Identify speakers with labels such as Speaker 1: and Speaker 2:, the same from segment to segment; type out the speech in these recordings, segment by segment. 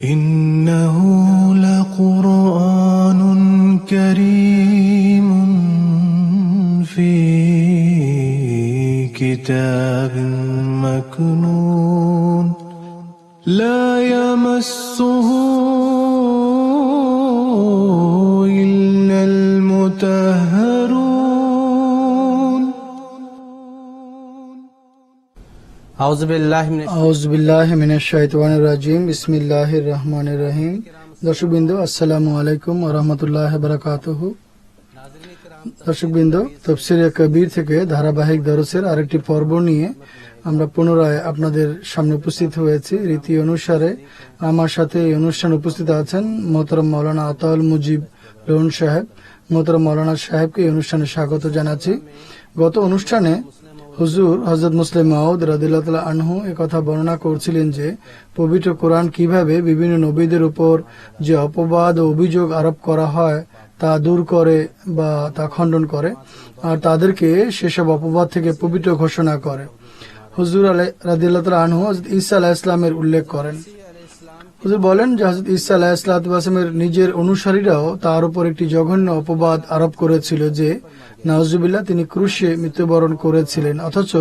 Speaker 1: إنه لقرآن كريم في كتاب مكنون لا يمسه إلا المطهرون
Speaker 2: আউযুবিল্লাহি মিনাশ শাইতানির রাজিম। বিসমিল্লাহির রহমানির রহিম। দর্শকবৃন্দ, আসসালামু আলাইকুম ওয়া রাহমাতুল্লাহি ওয়া বারাকাতুহু। দর্শকবৃন্দ, তাফসীরে কবির থেকে ধারাবাহিক দরসের আরেকটি পর্ব নিয়ে আমরা পুনরায় আপনাদের সামনে উপস্থিত হয়েছি। রীতি অনুসারে আমার সাথে এই অনুষ্ঠানে উপস্থিত আছেন মোহতারাম মাওলানা আতাউল মুজিব রোহন সাহেব। মোহতারাম মাওলানা সাহেবকে এই অনুষ্ঠানে স্বাগত জানাচ্ছি। গত অনুষ্ঠানে হুজুর হযরত মুসলিম মাউদ রাদিয়াল্লাহু তাআলা আনহু কথা বর্ণনা করছিলেন যে পবিত্র কোরআন কিভাবে বিভিন্ন নবীদের উপর যে অপবাদ ও অভিযোগ আরোপ করা হয় তা দূর করে বা তা খণ্ডন করে আর তাদেরকে সেসব অপবাদ থেকে পবিত্র ঘোষণা করে। হুজুর রাদিয়াল্লাহু তাআলা আনহু হযরত ঈসা আলাইহিস সালামের উল্লেখ করেন। হুজুর বলেন যে হযরত ঈসা আলাইহিস সালামের নিজের অনুসারীরাও তার উপর একটি জঘন্য অপবাদ আরোপ করেছিল যে নাউজুবিল্লাহ তিনি ক্রুশে মৃত্যুবরণ করেছিলেন, অথচ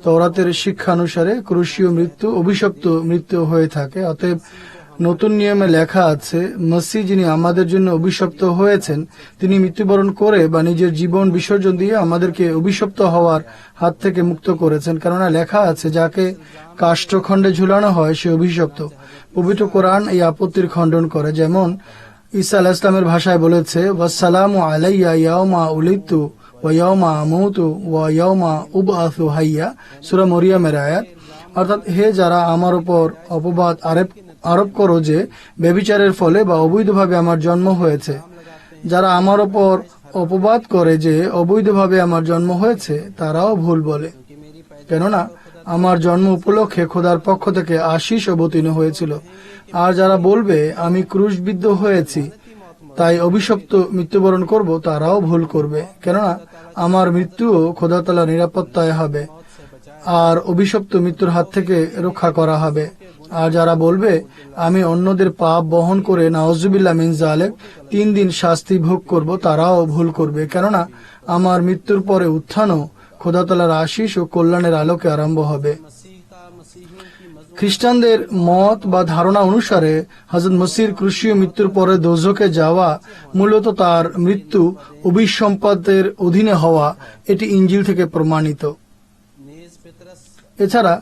Speaker 2: তওরাতের শিক্ষানুসারে ক্রুশীয় মৃত্যু অভিশপ্ত মৃত্যু হয়ে থাকে। অতএব নতুন নিয়মে লেখা আছে, মসিহ যিনি আমাদের জন্য অভিশপ্ত হয়েছেন তিনি মৃত্যুবরণ করে বা নিজের জীবন বিসর্জন দিয়ে আমাদেরকে অভিশপ্ত হওয়ার হাত থেকে মুক্ত করেছেন। কেননা লেখা আছে, যাকে কাষ্ঠখণ্ডে ঝুলানো হয় সে অভিশপ্ত। পবিত্র কোরআন এই আপত্তির খণ্ডন করে। যেমন ঈসা আলাইহিস সালামের ভাষায় বলেছে, ওয়াসসালামু আলাইয়া ইয়াউমা উলিদতু ওয়া ইয়াউমা আমুতু ওয়া ইয়াউমা উবআসু হাইয়া, সূরা মরিয়মের আয়াত। অর্থাৎ, হে যারা আমার উপর অপবাদ আরোপ করো যে ব্যভিচারের ফলে বা অবৈধভাবে আমার জন্ম হয়েছে, যারা আমার উপর অপবাদ করে যে অবৈধভাবে আমার জন্ম হয়েছে তারাও ভুল বলে, কেননা আমার জন্ম উপলক্ষে খোদার পক্ষ থেকে আশীষ অবতীর্ণ হয়েছিল। আর যারা বলবে আমি ক্রুশবিদ্ধ হয়েছি তাই অভিশপ্ত মৃত্যুবরণ করব, তারাও ভুল করবে, কেননা আমার মৃত্যুও খোদা তাআলার নিরাপত্তায় হবে আর অভিশপ্ত মৃত্যুর হাত থেকে রক্ষা করা হবে। আর যারা বলবে আমি অন্যদের পাপ বহন করে নাউজুবিল্লাহ মিন যালিক 3 দিন শাস্তি ভোগ করব, তারাও ভুল করবে, কেননা আমার মৃত্যুর পরে উত্থানও খোদা তাআলার আশীষ ও কল্যাণের আলোকে আরম্ভ হবে। খ্রিস্টানদের মত বা ধারণা অনুসারে হযরত মসিহর ক্রুশীয় মৃত্যুর পরে দোজখে যাওয়া মূলত তার মৃত্যু অভিসম্পাতের অধীনে হওয়া, এটি ইনজিল থেকে প্রমাণিত। এছাড়া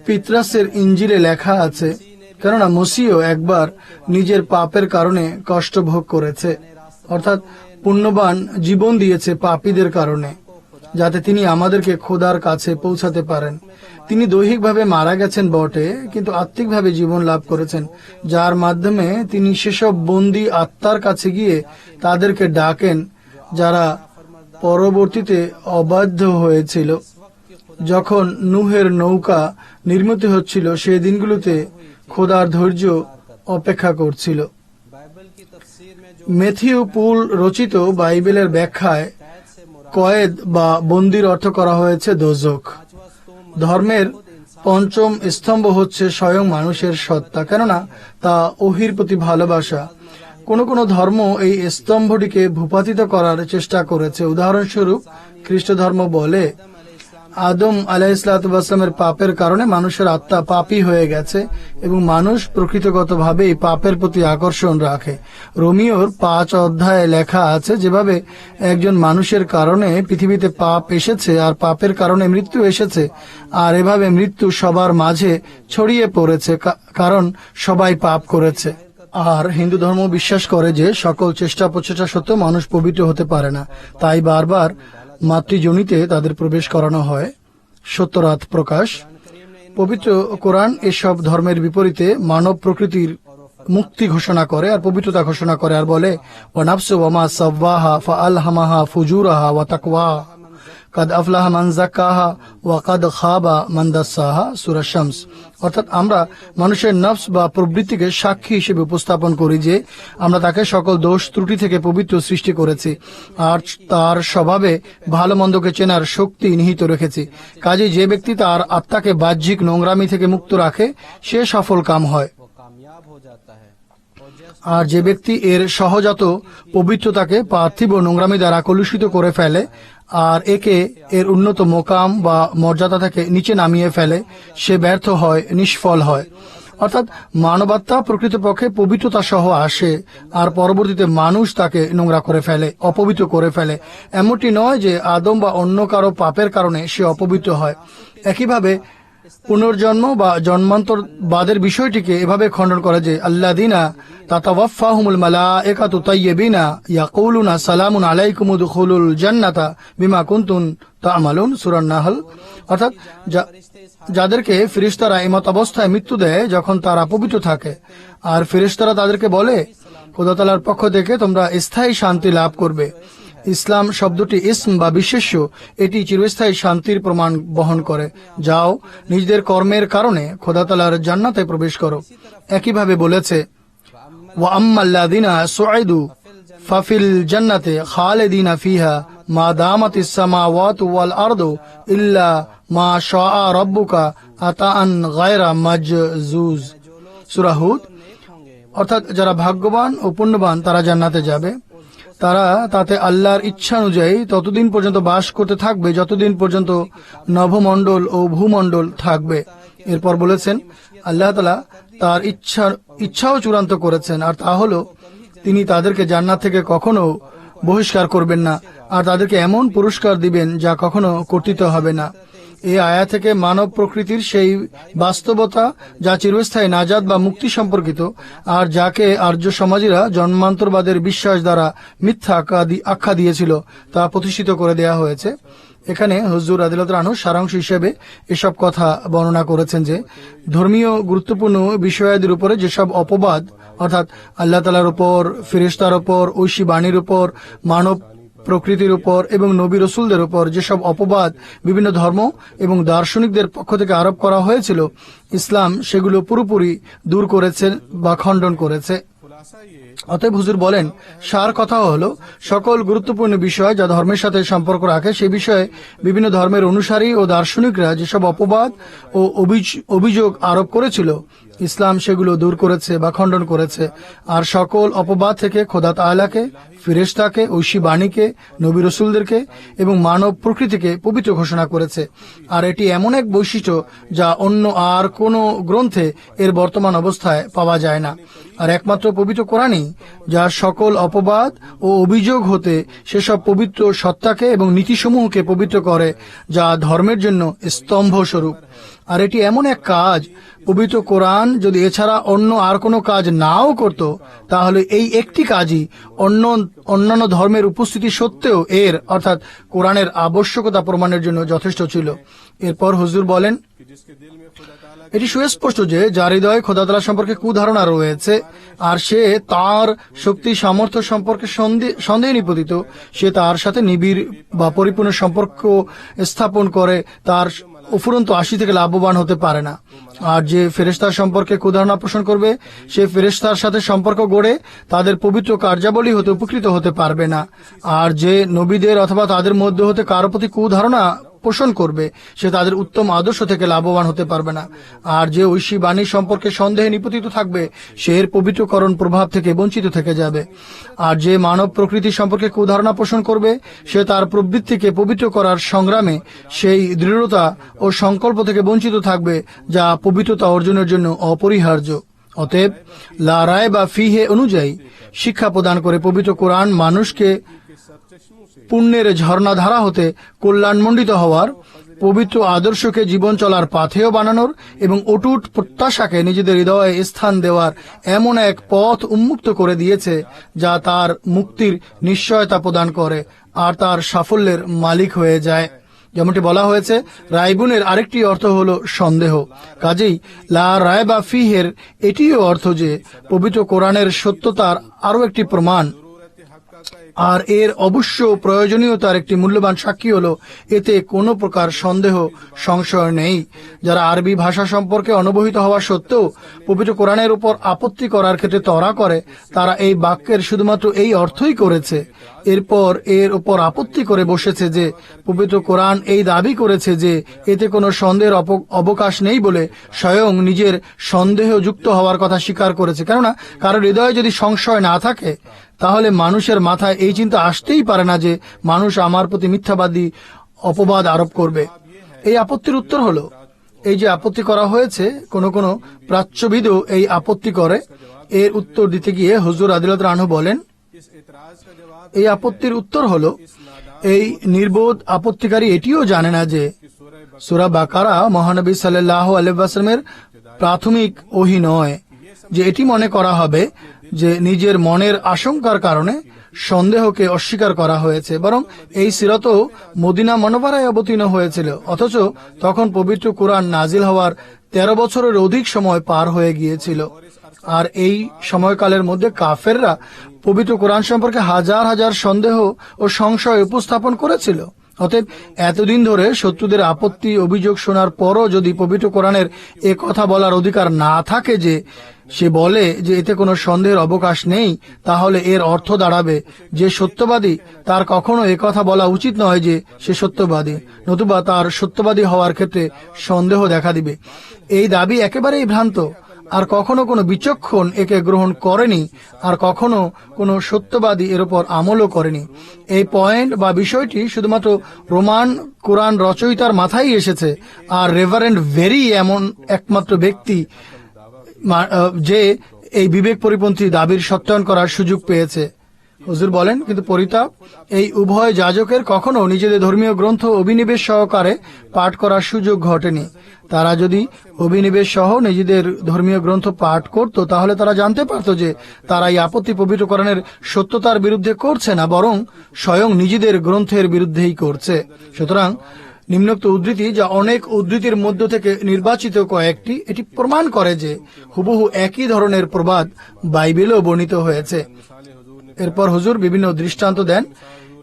Speaker 2: পিতরাসের ইনজিলে লেখা আছে, কেননা মসিহও একবার নিজের পাপের কারণে কষ্ট ভোগ করেছে, অর্থাৎ পুণ্যবান জীবন দিয়েছে পাপীদের কারণে, যাতে তিনি আমাদেরকে খোদার কাছে পৌঁছাতে পারেন। তিনি দৈহিকভাবে মারা গেছেন বটে, কিন্তু আত্মিকভাবে জীবন লাভ করেছেন, যার মাধ্যমে তিনি সেসব বন্দী আত্মার কাছে গিয়ে তাদেরকে ডাকেন যারা পরবর্তীতে অবাধ্য হয়েছিল। যখন নূহের নৌকা নির্মিত হচ্ছিল সেই দিনগুলোতে খোদার ধৈর্য অপেক্ষা করছিল। ম্যাথিউ পুল রচিত বাইবেলের ব্যাখ্যায় কয়েদ বা বন্দির অর্থ করা হয়েছে দোজখ। ধর্মের পঞ্চম স্তম্ভ হচ্ছে স্বয়ং মানুষের সত্তা, কেননা তা ওহীর প্রতি ভালোবাসা। কোন কোন ধর্ম এই স্তম্ভটিকে ভূপাতিত করার চেষ্টা করেছে। উদাহরণস্বরূপ খ্রিস্ট ধর্ম বলে আদম আলাইহিসসালামের পাপের কারণে মানুষের আত্মা পাপী হয়ে গেছে এবং মানুষ প্রকৃতিগতভাবেই পাপের প্রতি আকর্ষণ রাখে। রোমিওর 5 অধ্যায়ে লেখা আছে, যেভাবে একজন মানুষের কারণে পৃথিবীতে পাপ এসেছে আর পাপের কারণে মৃত্যু এসেছে, আর এভাবে মৃত্যু সবার মাঝে ছড়িয়ে পড়েছে, কারণ সবাই পাপ করেছে। আর হিন্দু ধর্ম বিশ্বাস করে যে সকল চেষ্টা প্রচেষ্টা সত্ত্বেও মানুষ পবিত্র হতে পারে না, তাই বারবার মাতৃজনিতে তাদের প্রবেশ করানো হয়। সত্যরাত প্রকাশ। পবিত্র কোরআন এসব ধর্মের বিপরীতে মানব প্রকৃতির মুক্তি ঘোষণা করে আর পবিত্রতা ঘোষণা করে আর বলে, ওয়া নাফসু ওয়া মা সাওয়াহা ফাআলহামাহা ফুজুরাহা ওয়া তাকওয়াহা কাদ আফলাহা মান যাক্কাহা ওয়া কাদ খাবা মান দাসসাহা, সূরা শামস। অর্থাৎ আমরা মানুষের নফস বা প্রবৃত্তিকে সাক্ষী হিসেবে উপস্থাপন করি যে আমরা তাকে সকল দোষ ত্রুটি থেকে পবিত্র সৃষ্টি করেছি আর তার স্বভাবে ভালো মন্দকে চেনার শক্তি নিহিত রেখেছি। কাজে যে ব্যক্তি তার আত্মাকে বাহ্যিক নোংরামি থেকে মুক্ত রাখে সে সফল কাম হয়। আর যে ব্যক্তি এর সহজাত পবিত্রতাকে পার্থিব নোংরামি দ্বারা কলুষিত করে ফেলে আর একে এর উন্নত মোকাম বা মর্যাদা থেকে নিচে নামিয়ে ফেলে, সে ব্যর্থ হয়, নিষ্ফল হয়। অর্থাৎ মানবাত্মা প্রকৃতপক্ষে পবিত্রতা সহ আসে আর পরবর্তীতে মানুষ তাকে নোংরা করে ফেলে, অপবিত্র করে ফেলে। এমনটি নয় যে আদম বা অন্য কারো পাপের কারণে সে অপবিত্র হয়। একইভাবে পুনর্জন্ম বা জন্মান্তরবাদের বিষয়টিকে এভাবে খণ্ডন করে যে আল্লাযীনা তাতাওয়াফাহুমুল মালায়েকাতু তাইয়্যিবিনা ইয়াকুলুনা সালামুন আলাইকুম উদখুলুল জান্নাতা বিমা কুনতুম তা'মালুন, সূরা নাহল। অর্থাৎ যাদেরকে ফেরেশতারা এমত অবস্থায় মৃত্যু দেয় যখন তারা পবিত্র থাকে, আর ফেরেশতারা তাদেরকে বলে খোদা তাআলার পক্ষ থেকে তোমরা স্থায়ী শান্তি লাভ করবে। ইসলাম শব্দটি ইসম বা বিশেষ্য, এটি চিরস্থায়ী শান্তির প্রমাণ বহন করে। যাও, নিজেদের কর্মের কারণে খোদা তাআলার জান্নাতে প্রবেশ করো। একইভাবে বলেছে ওয়া আম্মাল্লাযীনা সুঈদু ফাফিল জান্নাতি খালিদিনা ফিহা মা দামাতিস সামাওয়াতু ওয়াল আরদু ইল্লা মা শাআ রাব্বুকা আতাআন গায়রা মাজজুজ, সূরা হুদ। অর্থাৎ যারা ভাগ্যবান ও পুণ্যবান তারা জান্নাতে যাবে। তারা তাতে আল্লাহর ইচ্ছা অনুযায়ী ততদিন পর্যন্ত বাস করতে থাকবে যতদিন পর্যন্ত নভমণ্ডল ও ভূমণ্ডল থাকবে। এরপর বলেছেন আল্লাহ তাআলা তার ইচ্ছাও চূড়ান্ত করেছেন, আর তা হলো তিনি তাদেরকে জান্নাত থেকে কখনো বহিষ্কার করবেন না আর তাদেরকে এমন পুরস্কার দিবেন যা কখনো কর্তৃত হবে না। এই আয়াত থেকে মানব প্রকৃতির সেই বাস্তবতা যা চিরস্থায়ী নাজাত বা মুক্তি সম্পর্কিত, আর যাকে আর্য সমাজীরা জন্মান্তরবাদের বিশ্বাস দ্বারা মিথ্যা আখ্যা দিয়েছিল, তা প্রতিষ্ঠিত করে দেয়া হয়েছে। এখানে হুজুর রাদিয়াল্লাহু আনহু সারাংশ হিসেবে এসব কথা বর্ণনা করেছেন যে ধর্মীয় গুরুত্বপূর্ণ বিষয়াদির উপরে যেসব অপবাদ, অর্থাৎ আল্লাহ তাআলার উপর, ফেরেশতার উপর, ঐশী বাণীর উপর, মানব প্রকৃতির উপর এবং নবী রসুলদের উপর যেসব অপবাদ বিভিন্ন ধর্ম এবং দার্শনিকদের পক্ষ থেকে আরোপ করা হয়েছিল, ইসলাম সেগুলো পুরোপুরি দূর করেছে বা খণ্ডন করেছে। অতএব হুজুর বলেন, সার কথা হলো সকল গুরুত্বপূর্ণ বিষয় যা ধর্মের সাথে সম্পর্ক রাখে সে বিষয়ে বিভিন্ন ধর্মের অনুসারী ও দার্শনিকরা যেসব অপবাদ ও অভিযোগ আরোপ করেছিল, ইসলাম সেগুলো দূর করেছে বা খণ্ডন করেছে। আর সকল অপবাদ থেকে খোদা তাআলাকে, ফেরেশতাকে, ঐশী বাণীকে, নবী রসুলদেরকে এবং মানব প্রকৃতিকে পবিত্র ঘোষণা করেছে। আর এটি এমন এক বৈশিষ্ট্য যা অন্য আর কোনো গ্রন্থে এর বর্তমান অবস্থায় পাওয়া যায় না। আর একমাত্র পবিত্র কোরআনই যার সকল অপবাদ ও অভিযোগ হতে সেসব পবিত্র সত্তাকে এবং নীতিসমূহকে পবিত্র করে, যা ধর্মের জন্য স্তম্ভ স্বরূপ। আর এটি এমন এক কাজ, পবিত্র কোরআন যদি এছাড়া অন্য আর কোনো কাজ নাও করত, তাহলে এই একটি কাজই অন্যান্য ধর্মের উপস্থিতি সত্ত্বেও এর, অর্থাৎ কোরআনের আবশ্যকতা প্রমাণের জন্য যথেষ্ট ছিল। এরপর হুজুর বলেন, এটি সুস্পষ্ট যে যার হৃদয়ে খোদা তাআলা সম্পর্কে কুধারণা রয়েছে আর সে তার শক্তি সামর্থ্য সম্পর্কে সন্দেহে নিপতিত, সে তার সাথে নিবিড় বা পরিপূর্ণ সম্পর্ক স্থাপন করে তার উপরন্ত ৮০ থেকে লাভবান হতে পারে না। আর যে ফেরেশতার সম্পর্কে কুধারণা পোষণ করবে সে ফেরেশতার সাথে সম্পর্ক গড়ে তাদের পবিত্র কার্যাবলী হতে উপকৃত হতে পারবে না। আর যে নবীদের অথবা তাদের মধ্যে হতে কারো প্রতি কুধারণা পোষণ করবে সে তাদের উত্তম আদর্শ থেকে লাভবান হতে পারবে না। আর যে ঐশী বাণী সম্পর্কে সন্দেহে নিপতিত থাকবে সে এর পবিত্রকরণ প্রভাব থেকে বঞ্চিত থেকে যাবে। আর যে মানব প্রকৃতি সম্পর্কে কুধারণা পোষণ করবে সে তার প্রবৃত্তিকে পবিত্র করার সংগ্রামে সেই দৃঢ়তা ও সংকল্প থেকে বঞ্চিত থাকবে যা পবিত্রতা অর্জনের জন্য অপরিহার্য। অতএব লা রায়বা ফিহে অনুযায়ী শিক্ষা প্রদান করে পবিত্র কোরআন মানুষকে পুণ্যের ঝর্ণাধারা হতে কল্যাণমণ্ডিত হওয়ার, পবিত্র আদর্শকে জীবন চলার পাথেয় বানানোর এবং অটুট প্রত্যাশাকে নিজেদের হৃদয়ে স্থান দেওয়ার এমন এক পথ উন্মুক্ত করে দিয়েছে যা তার মুক্তির নিশ্চয়তা প্রদান করে আর তার সাফল্যের মালিক হয়ে যায়। যেমনটি বলা হয়েছে, রাইবুনের আরেকটি অর্থ হল সন্দেহ। কাজেই লা রায়বা ফিহের এটিও অর্থ যে পবিত্র কোরআনের সত্যতার আরও একটি প্রমাণ। আর এর অবশ্য প্রয়োজনীয়তার একটি মূল্যবান সাক্ষী হলো এতে কোনো প্রকার সন্দেহ সংশয় নেই। যারা আরবি ভাষা সম্পর্কে অনবহিত হওয়া সত্ত্বেও পবিত্র কোরআনের উপর আপত্তি করার ক্ষেত্রে তড়া করে, তারা এই বাক্যের শুধুমাত্র এই অর্থই করেছে, এরপর এর উপর আপত্তি করে বসেছে যে পবিত্র কোরআন এই দাবি করেছে যে এতে কোনো সন্দেহের অবকাশ নেই বলে স্বয়ং নিজের সন্দেহযুক্ত হওয়ার কথা স্বীকার করেছে। কেননা কারো হৃদয়ে যদি সংশয় না থাকে তাহলে মানুষের মাথায় এই চিন্তা আসতেই পারে না যে মানুষ আমার প্রতি মিথ্যাবাদী অপবাদ আরোপ করবে। এই আপত্তির উত্তর হলো, এই যে আপত্তি করা হয়েছে, কোন কোন প্রাচ্যবিদও এই আপত্তি করে। এর উত্তর দিতে গিয়ে হুজুর আদিলত আনহু বলেন, এই আপত্তির উত্তর হলো, এই নির্বোধ আপত্তিকারী এটিও জানে না যে সূরা বাকারা মহানবী সাল্লাল্লাহু আলাইহি ওয়াসাল্লামের প্রাথমিক ওহী নয়, যে এটি মনে করা হবে যে নিজের মনের আশঙ্কার কারণে সন্দেহকে অস্বীকার করা হয়েছে, বরং এই সিরাতও মদিনা মুনাওয়ারায় অবতীর্ণ হয়েছিল, অথচ তখন পবিত্র কোরআন নাজিল হওয়ার 13 বছরের অধিক সময় পার হয়ে গিয়েছিল। আর এই সময়কালের মধ্যে কাফেররা পবিত্র কোরআন সম্পর্কে হাজার হাজার সন্দেহ ও সংশয় উপস্থাপন করেছিল। অতএব এতদিন ধরে শত্রুদের আপত্তি অভিযোগ শোনার পরও যদি পবিত্র কোরআনের এ কথা বলার অধিকার না থাকে যে সে বলে যে এতে কোনো সন্দেহের অবকাশ নেই, তাহলে এর অর্থ দাঁড়াবে যে সত্যবাদী তার কখনো এ কথা বলা উচিত নয় যে সে সত্যবাদী, নতুবা তার সত্যবাদী হওয়ার ক্ষেত্রে সন্দেহ দেখা দিবে। এই দাবি একেবারেই ভ্রান্ত। আর কখনো কোনো বিচক্ষণ একে গ্রহণ করেনি, আর কখনো কোনো সত্যবাদী এর উপর আমলও করেনি। এই পয়েন্ট বা বিষয়টি শুধুমাত্র রোমান কোরআন রচয়িতার মাথায় এসেছে, আর রেভারেন্ড ভেরি এমন একমাত্র ব্যক্তি যে এই বিবেক পরিপন্থী দাবির সত্যায়ন করার সুযোগ পেয়েছে। হুজুর বলেন, কিন্তু পরিতাপ, এই উভয় যাজকের কখনো নিজেদের ধর্মীয় গ্রন্থ অভিনিবেশ সহকারে পাঠ করার সুযোগ ঘটেনি। তারা যদি অভিনিবেশ সহ নিজেদের ধর্মীয় গ্রন্থ পাঠ করত তাহলে তারা জানতে পারত যে তারা এই আপত্তি পবিত্র কোরআনের সত্যতার বিরুদ্ধে করছে না, বরং স্বয়ং নিজেদের গ্রন্থের বিরুদ্ধেই করছে। সুতরাং নিম্নোক্ত উদ্ধৃতি, যা অনেক উদ্ধৃতির মধ্য থেকে নির্বাচিত কয়েকটি, এটি প্রমাণ করে যে হুবহু একই ধরনের প্রবাদ বাইবেলেও বর্ণিত হয়েছে। এরপর হুজুর বিভিন্ন দৃষ্টান্ত দেন।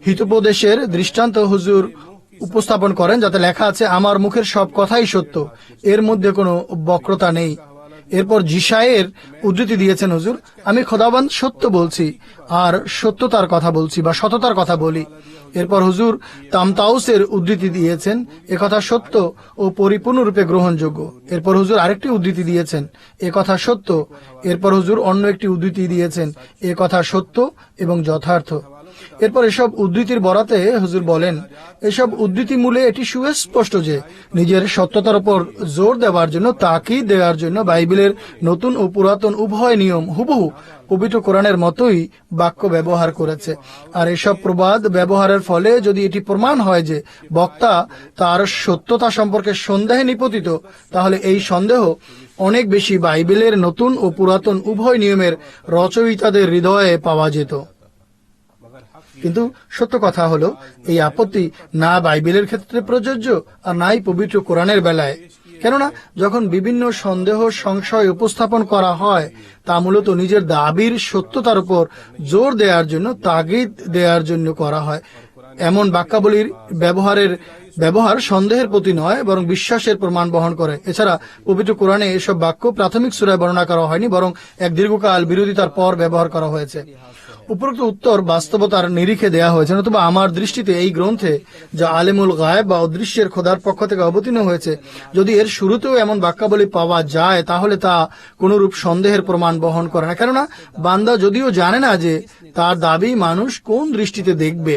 Speaker 2: হিতোপদেশের দৃষ্টান্ত হুজুর উপস্থাপন করেন, যাতে লেখা আছে, আমার মুখের সব কথাই সত্য, এর মধ্যে কোনো বক্রতা নেই। এরপর জিসায়ের উদ্ধৃতি দিয়েছেন হুজুর, আমি খোদাবন্দ সত্য বলছি আর সত্যতার কথা বলছি বা সততার কথা বলি। এরপর হুজুর তামতাউসের উদ্ধৃতি দিয়েছেন, একথা সত্য ও পরিপূর্ণরূপে গ্রহণযোগ্য। এরপর হুজুর আরেকটি উদ্ধৃতি দিয়েছেন, একথা সত্য। এরপর হুজুর অন্য একটি উদ্ধৃতি দিয়েছেন, একথা সত্য এবং যথার্থ। এরপর এসব উদ্ধৃতির বরাতে হুজুর বলেন, এসব উদ্ধৃতি মূলে এটি সুস্পষ্ট যে নিজের সত্যতার উপর জোর দেওয়ার জন্য, তাকিদ দেওয়ার জন্য বাইবেলের নতুন ও পুরাতন উভয় নিয়ম হুবহু পবিত্র কোরআনের মতোই বাক্য ব্যবহার করেছে। আর এসব প্রবাদ ব্যবহারের ফলে যদি এটি প্রমাণ হয় যে বক্তা তার সত্যতা সম্পর্কে সন্দেহে নিপতিত, তাহলে এই সন্দেহ অনেক বেশি বাইবেলের নতুন ও পুরাতন উভয় নিয়মের রচয়িতাদের হৃদয়ে পাওয়া যেত। কিন্তু সত্য কথা হলো, এই আপত্তি না বাইবেলের ক্ষেত্রে প্রযোজ্য আর নাই পবিত্র কোরআনের বেলায়। কেননা যখন বিভিন্ন সন্দেহ সংশয় উপস্থাপন করা হয়, তা মূলত নিজের দাবির সত্যতার উপর জোর দেওয়ার জন্য, তাগিদ দেওয়ার জন্য করা হয়। এমন বাক্যাবলীর ব্যবহার সন্দেহের প্রতি নয়, বরং বিশ্বাসের প্রমাণ বহন করে। এছাড়া পবিত্র কোরআনে এসব বাক্য প্রাথমিক সূরায় বর্ণনা করা হয়নি, বরং এক দীর্ঘকাল বিরোধিতার পর ব্যবহার করা হয়েছে। উপরোক্ত উত্তর বাস্তবতার নিরিখে দেয়া হয়েছে, নতুবা আমার দৃষ্টিতে এই গ্রন্থে, যা আলেমুল গায়েব বা অদৃশ্যের খোদার পক্ষ থেকে অবতীর্ণ হয়েছে, যদি এর শুরুতেও এমন বাক্যাবলী পাওয়া যায় তাহলে তা কোনরূপ সন্দেহের প্রমাণ বহন করে না। কেননা বান্দা যদিও জানে না যে তার দাবি মানুষ কোন দৃষ্টিতে দেখবে,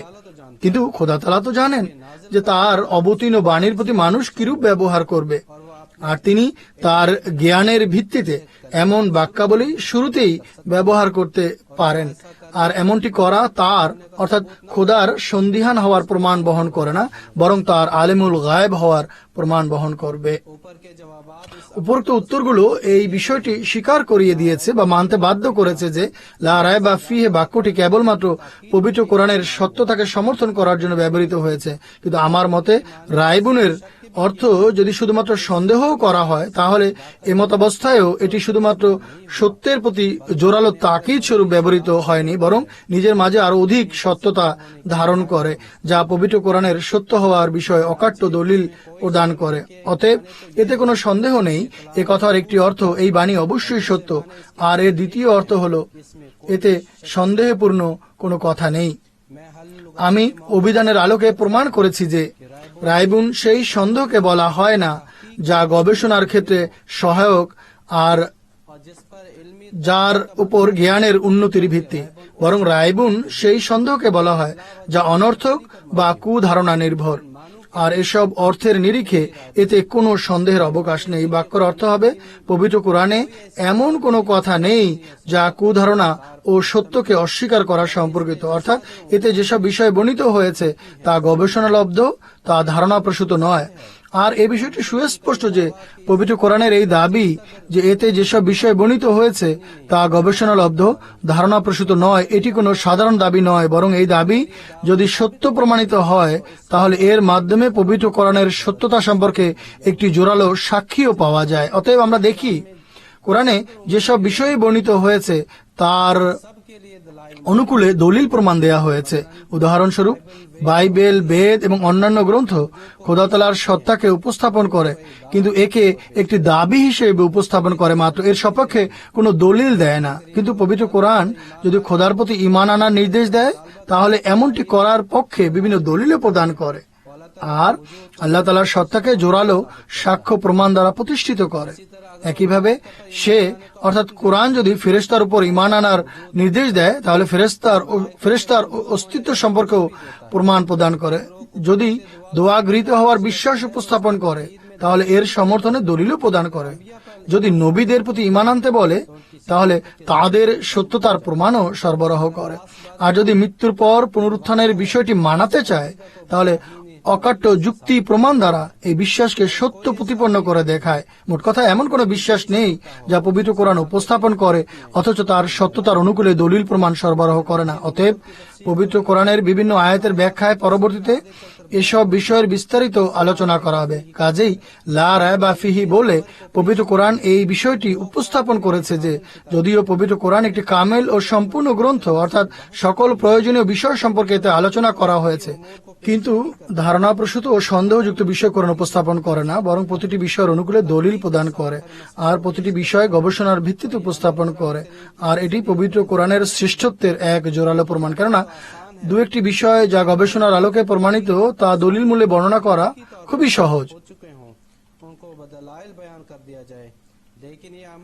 Speaker 2: কিন্তু খোদা তাআলা তো জানেন যে তার অবতীর্ণ বাণীর প্রতি মানুষ কিরূপ ব্যবহার করবে, আর তিনি তার জ্ঞানের ভিত্তিতে এমন বাক্যাবলী শুরুতেই ব্যবহার করতে পারেন। আর এমনটি করা তার অর্থাৎ খোদার সন্দিহান হওয়ার প্রমাণ বহন করে না, বরং তার আলেমুল গায়েব হওয়ার প্রমাণ বহন করবে। উপরোক্ত উত্তরগুলো এই বিষয়টি স্বীকার করিয়ে দিয়েছে বা মানতে বাধ্য করেছে যে লা রায়বা ফিহে বাক্যটি কেবলমাত্র পবিত্র কোরআনের সত্যতাকে সমর্থন করার জন্য ব্যবহৃত হয়েছে। কিন্তু আমার মতে রায়বুনের অর্থ যদি শুধুমাত্র সন্দেহ করা হয়, তাহলে এমতাবস্থায়ও এটি শুধুমাত্র সত্যের প্রতি জোরালো তাকিদ স্বরূপ ব্যবহৃত হয়নি, বরং নিজের মাঝে আরো অধিক সত্যতা ধারণ করে, যা পবিত্র কোরআনের সত্য হওয়ার বিষয়ে অকাট্য দলিল প্রদান করে। অতএব এতে কোনো সন্দেহ নেই, এ কথার একটি অর্থ এই বাণী অবশ্যই সত্য, আর এর দ্বিতীয় অর্থ হলো এতে সন্দেহপূর্ণ কোনো কথা নেই। আমি অভিধানের আলোকে প্রমাণ করেছি যে রাইবুন সেই সন্দেহকে বলা হয় না যা গবেষণার ক্ষেত্রে সহায়ক আর যার উপর জ্ঞানের উন্নতির ভিত্তি, বরং রাইবুন সেই সন্দেহকে বলা হয় যা অনর্থক বা কুধারণা নির্ভর। আর এসব অর্থের নিরিখে এতে কোনো সন্দেহের অবকাশ নেই। বাক্যর অর্থ হবে, পবিত্র কোরআনে এমন কোনো কথা নেই যা কুধারণা ও সত্যকে অস্বীকার করা সম্পর্কিত, অর্থাৎ এতে যেসব বিষয় বর্ণিত হয়েছে তা গবেষণালব্ধ, তা ধারণাপ্রসূত নয়। আর এই বিষয়টি সুস্পষ্ট যে পবিত্র কোরআনের এই দাবি যে এতে যেসব বিষয় বর্ণিত হয়েছে তা গবেষণালব্ধ, ধারণাপ্রসূত নয়, এটি কোনো সাধারণ দাবি নয়, বরং এই দাবি যদি সত্য প্রমাণিত হয় তাহলে এর মাধ্যমে পবিত্র কোরআনের সত্যতা সম্পর্কে একটি জোরালো সাক্ষীও পাওয়া যায়। অতএব আমরা দেখি কোরআনে যেসব বিষয়ে বর্ণিত হয়েছে তার অনুকূলে দলিল প্রমাণ দেয়া হয়েছে। উদাহরণস্বরূপ বাইবেল, বেদ এবং অন্যান্য গ্রন্থ খোদা তাআলার সত্তাকে উপস্থাপন করে, কিন্তু একে একটি দাবি হিসেবে উপস্থাপন করে মাত্র, এর সপক্ষে কোনো দলিল দেয় না। কিন্তু পবিত্র কোরআন যদি খোদার প্রতি ঈমান আনার নির্দেশ দেয় তাহলে এমনটি করার পক্ষে বিভিন্ন দলিলও প্রদান করে আর আল্লাহ তাআলার সত্তাকে জোরালো সাক্ষ্য প্রমাণ দ্বারা প্রতিষ্ঠিত করে। একইভাবে সে অর্থাৎ কোরআন যদি ফেরেশতার উপর ঈমান আনার নির্দেশ দেয় তাহলে ফেরেশতার অস্তিত্ব সম্পর্কেও প্রমাণ প্রদান করে। যদি দোয়া গৃহীত হওয়ার বিশ্বাস উপস্থাপন করে তাহলে এর সমর্থনে দলিলও প্রদান করে। যদি নবীদের প্রতি ঈমান আনতে বলে তাহলে তাদের সত্যতার প্রমাণও সরবরাহ করে। আর যদি মৃত্যুর পর পুনরুত্থানের বিষয়টি মানাতে চায় তাহলে অকাট্য যুক্তি প্রমাণ দ্বারা এই বিশ্বাসকে সত্য প্রতিপন্ন করে দেখায়। মোট কথা এমন কোন বিশ্বাস নেই যা পবিত্র কোরআন উপস্থাপন করে অথচ তার সত্যতার অনুকূলে দলিল প্রমাণ সরবরাহ করে না। অতএব পবিত্র কোরআনের বিভিন্ন আয়াতের ব্যাখ্যায় পরবর্তীতে এসব বিষয়ের বিস্তারিত আলোচনা করা হবে। কাজেই লা রায়বা ফিহি বলে পবিত্র কোরআন এই বিষয়টি উপস্থাপন করেছে যে যদিও পবিত্র কোরআন একটি কামেল ও সম্পূর্ণ গ্রন্থ, অর্থাৎ সকল প্রয়োজনীয় বিষয় সম্পর্কে এতে আলোচনা করা হয়েছে, কিন্তু ধারণাপ্রসূত ও সন্দেহযুক্ত বিষয় কোরআন উপস্থাপন করে না, বরং প্রতিটি বিষয়ের অনুকূলে দলিল প্রদান করে আর প্রতিটি বিষয় গবেষণার ভিত্তিতে উপস্থাপন করে। আর এটি পবিত্র কোরআনের শ্রেষ্ঠত্বের এক জোরালো প্রমাণ। কেননা দু একটি বিষয় যা গবেষণার আলোকে প্রমাণিত তা দলিল মূল্যে বর্ণনা করা খুবই সহজ,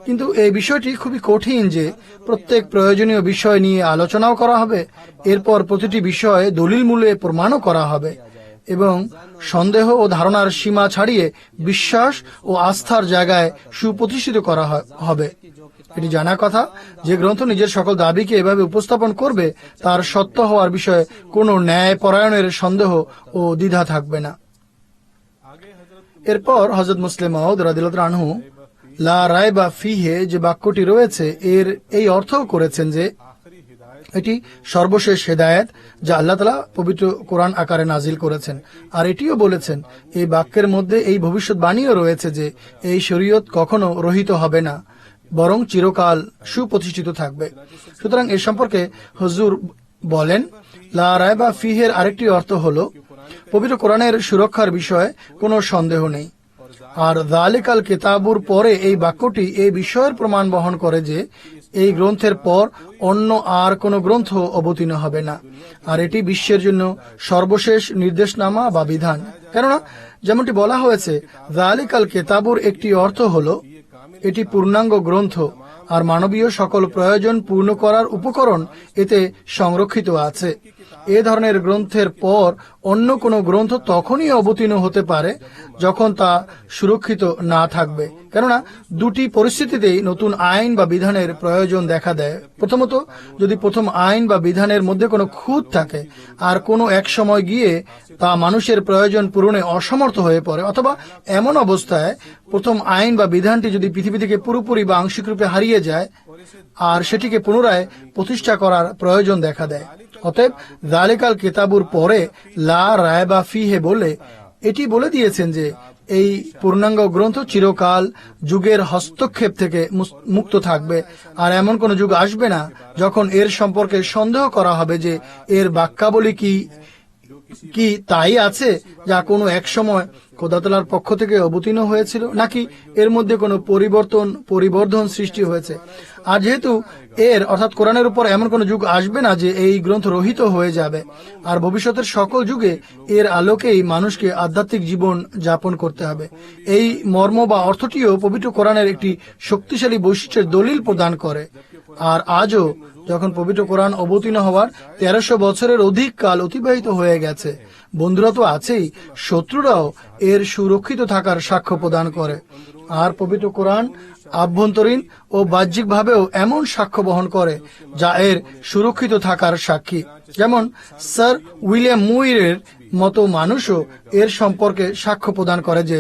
Speaker 2: কিন্তু এই বিষয়টি খুবই কঠিন যে প্রত্যেক প্রয়োজনীয় বিষয় নিয়ে আলোচনাও করা হবে, এরপর প্রতিটি বিষয়ে দলিল মূল্যে প্রমাণও করা হবে এবং সন্দেহ ও ধারণার সীমা ছাড়িয়ে বিশ্বাস ও আস্থার জায়গায় সুপ্রতিষ্ঠিত করা হবে। এটি জানা কথা যে গ্রন্থ নিজের সকল দাবিকে এভাবে উপস্থাপন করবে তার সত্য হওয়ার বিষয়ে কোনো ন্যায় পরায়ণের সন্দেহ ও দ্বিধা থাকবে না। এরপর হযরত মুসলিম মাউদ রাদিয়াল্লাহু আনহু লা রায়বা ফিহে যে বাক্যটি রয়েছে এর এই অর্থ করেছেন যে এটি সর্বশেষ হেদায়েত যা আল্লাহ তাআলা পবিত্র কোরআন আকারে নাজিল করেছেন। আর এটিও বলেছেন এই বাক্যের মধ্যে এই ভবিষ্যৎবাণীও রয়েছে যে এই শরীয়ত কখনো রহিত হবে না, বরং চিরকাল সুপ্রতিষ্ঠিত থাকবে। সুতরাং এ সম্পর্কে হুজুর বলেন লা রায়বা ফিহের আরেকটি অর্থ হলো পবিত্র কোরআনের সুরক্ষার বিষয়ে কোনো সন্দেহ নেই। আর যালিকাল কিতাবুর পরে এই বাক্যটি এই বিষয়ের প্রমাণ বহন করে যে এই গ্রন্থের পর অন্য আর কোনো গ্রন্থ অবতীর্ণ হবে না, আর এটি বিশ্বের জন্য সর্বশেষ নির্দেশনামা বা বিধান। কেননা যেমনটি বলা হয়েছে যালিকাল কিতাবুর একটি অর্থ হলো এটি পূর্ণাঙ্গ গ্রন্থ আর মানবীয় সকল প্রয়োজন পূর্ণ করার উপকরণ এতে সংরক্ষিত আছে। এ ধরনের গ্রন্থের পর অন্য কোনো গ্রন্থ তখনই অবতীর্ণ হতে পারে যখন তা সুরক্ষিত না থাকবে। কেননা দুটি পরিস্থিতিতেই নতুন আইন বা বিধানের প্রয়োজন দেখা দেয়। প্রথমত, যদি প্রথম আইন বা বিধানের মধ্যে কোনো খুঁত থাকে আর কোনো এক সময় গিয়ে তা মানুষের প্রয়োজন পূরণে অসমর্থ হয়ে পড়ে, অথবা এমন অবস্থায় প্রথম আইন বা বিধানটি যদি পৃথিবী থেকে পুরোপুরি বা আংশিক রূপে হারিয়ে যায় আর সেটিকে পুনরায় প্রতিষ্ঠা করার প্রয়োজন দেখা দেয়। অতএব যালিকাল কিতাবুর পরে লা রায়বা ফিহে বলে এটি বলে দিয়েছেন যে এই পূর্ণাঙ্গ গ্রন্থ চিরকাল যুগের হস্তক্ষেপ থেকে মুক্ত থাকবে, আর এমন কোন যুগ আসবে না যখন এর সম্পর্কে সন্দেহ করা হবে যে এর বাক্যাবলী কি তাই আছে যা কোনো এক সময় খোদাতলার পক্ষ থেকে অবতীর্ণ হয়েছিল, নাকি এর মধ্যে কোনো পরিবর্ধন সৃষ্টি হয়েছে। আর যেহেতু এর অর্থাৎ কোরআনের উপর এমন কোন যুগ আসবে না যে এই গ্রন্থ রহিত হয়ে যাবে, আর ভবিষ্যতের সকল যুগে এর আলোকেই মানুষকে আধ্যাত্মিক জীবন যাপন করতে হবে। এই মর্ম বা অর্থটিও পবিত্র কোরআনের একটি শক্তিশালী বৈশিষ্ট্যের দলিল প্রদান করে। আর আজও যখন পবিত্র কোরআন অবতীর্ণ হওয়ার 1300 বছরের অধিক কাল অতিবাহিত হয়ে গেছে, বন্ধুরা তো আছেই, শত্রুরাও এর সুরক্ষিত থাকার সাক্ষ্য প্রদান করে। আর পবিত্র কোরআন আভ্যন্তরীণ ও বাহ্যিকভাবেও এমন সাক্ষ্য বহন করে যা এর সুরক্ষিত থাকার সাক্ষী। যেমন স্যার উইলিয়াম মুইরের মতো মানুষও এর সম্পর্কে সাক্ষ্য প্রদান করে যে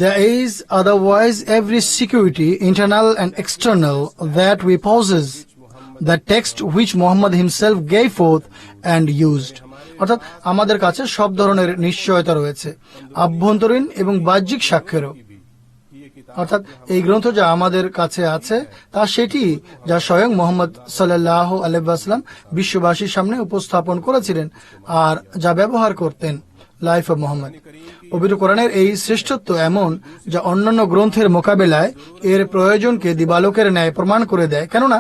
Speaker 2: there is otherwise every security, internal and external, that we possess the text which Muhammad himself gave forth and used. অর্থাৎ আমাদের কাছে সব ধরনের নিশ্চয়তা রয়েছে, আভ্যন্তরীণ এবং বাহ্যিক সাক্ষ্যেরও। অর্থাৎ এই গ্রন্থ যা আমাদের কাছে আছে তা সেটি যা স্বয়ং মোহাম্মদ সাল্লাল্লাহু আলাইহি ওয়াসাল্লাম বিশ্ববাসীর সামনে উপস্থাপন করেছিলেন আর যা ব্যবহার করতেন। Life of Mohammad. পবিত্র কোরআনের এই শ্রেষ্ঠত্ব এমন যা অন্যান্য গ্রন্থের মোকাবেলায় এর প্রয়োজনকে দিবালোকের ন্যায় প্রমাণ করে দেয়, কেননা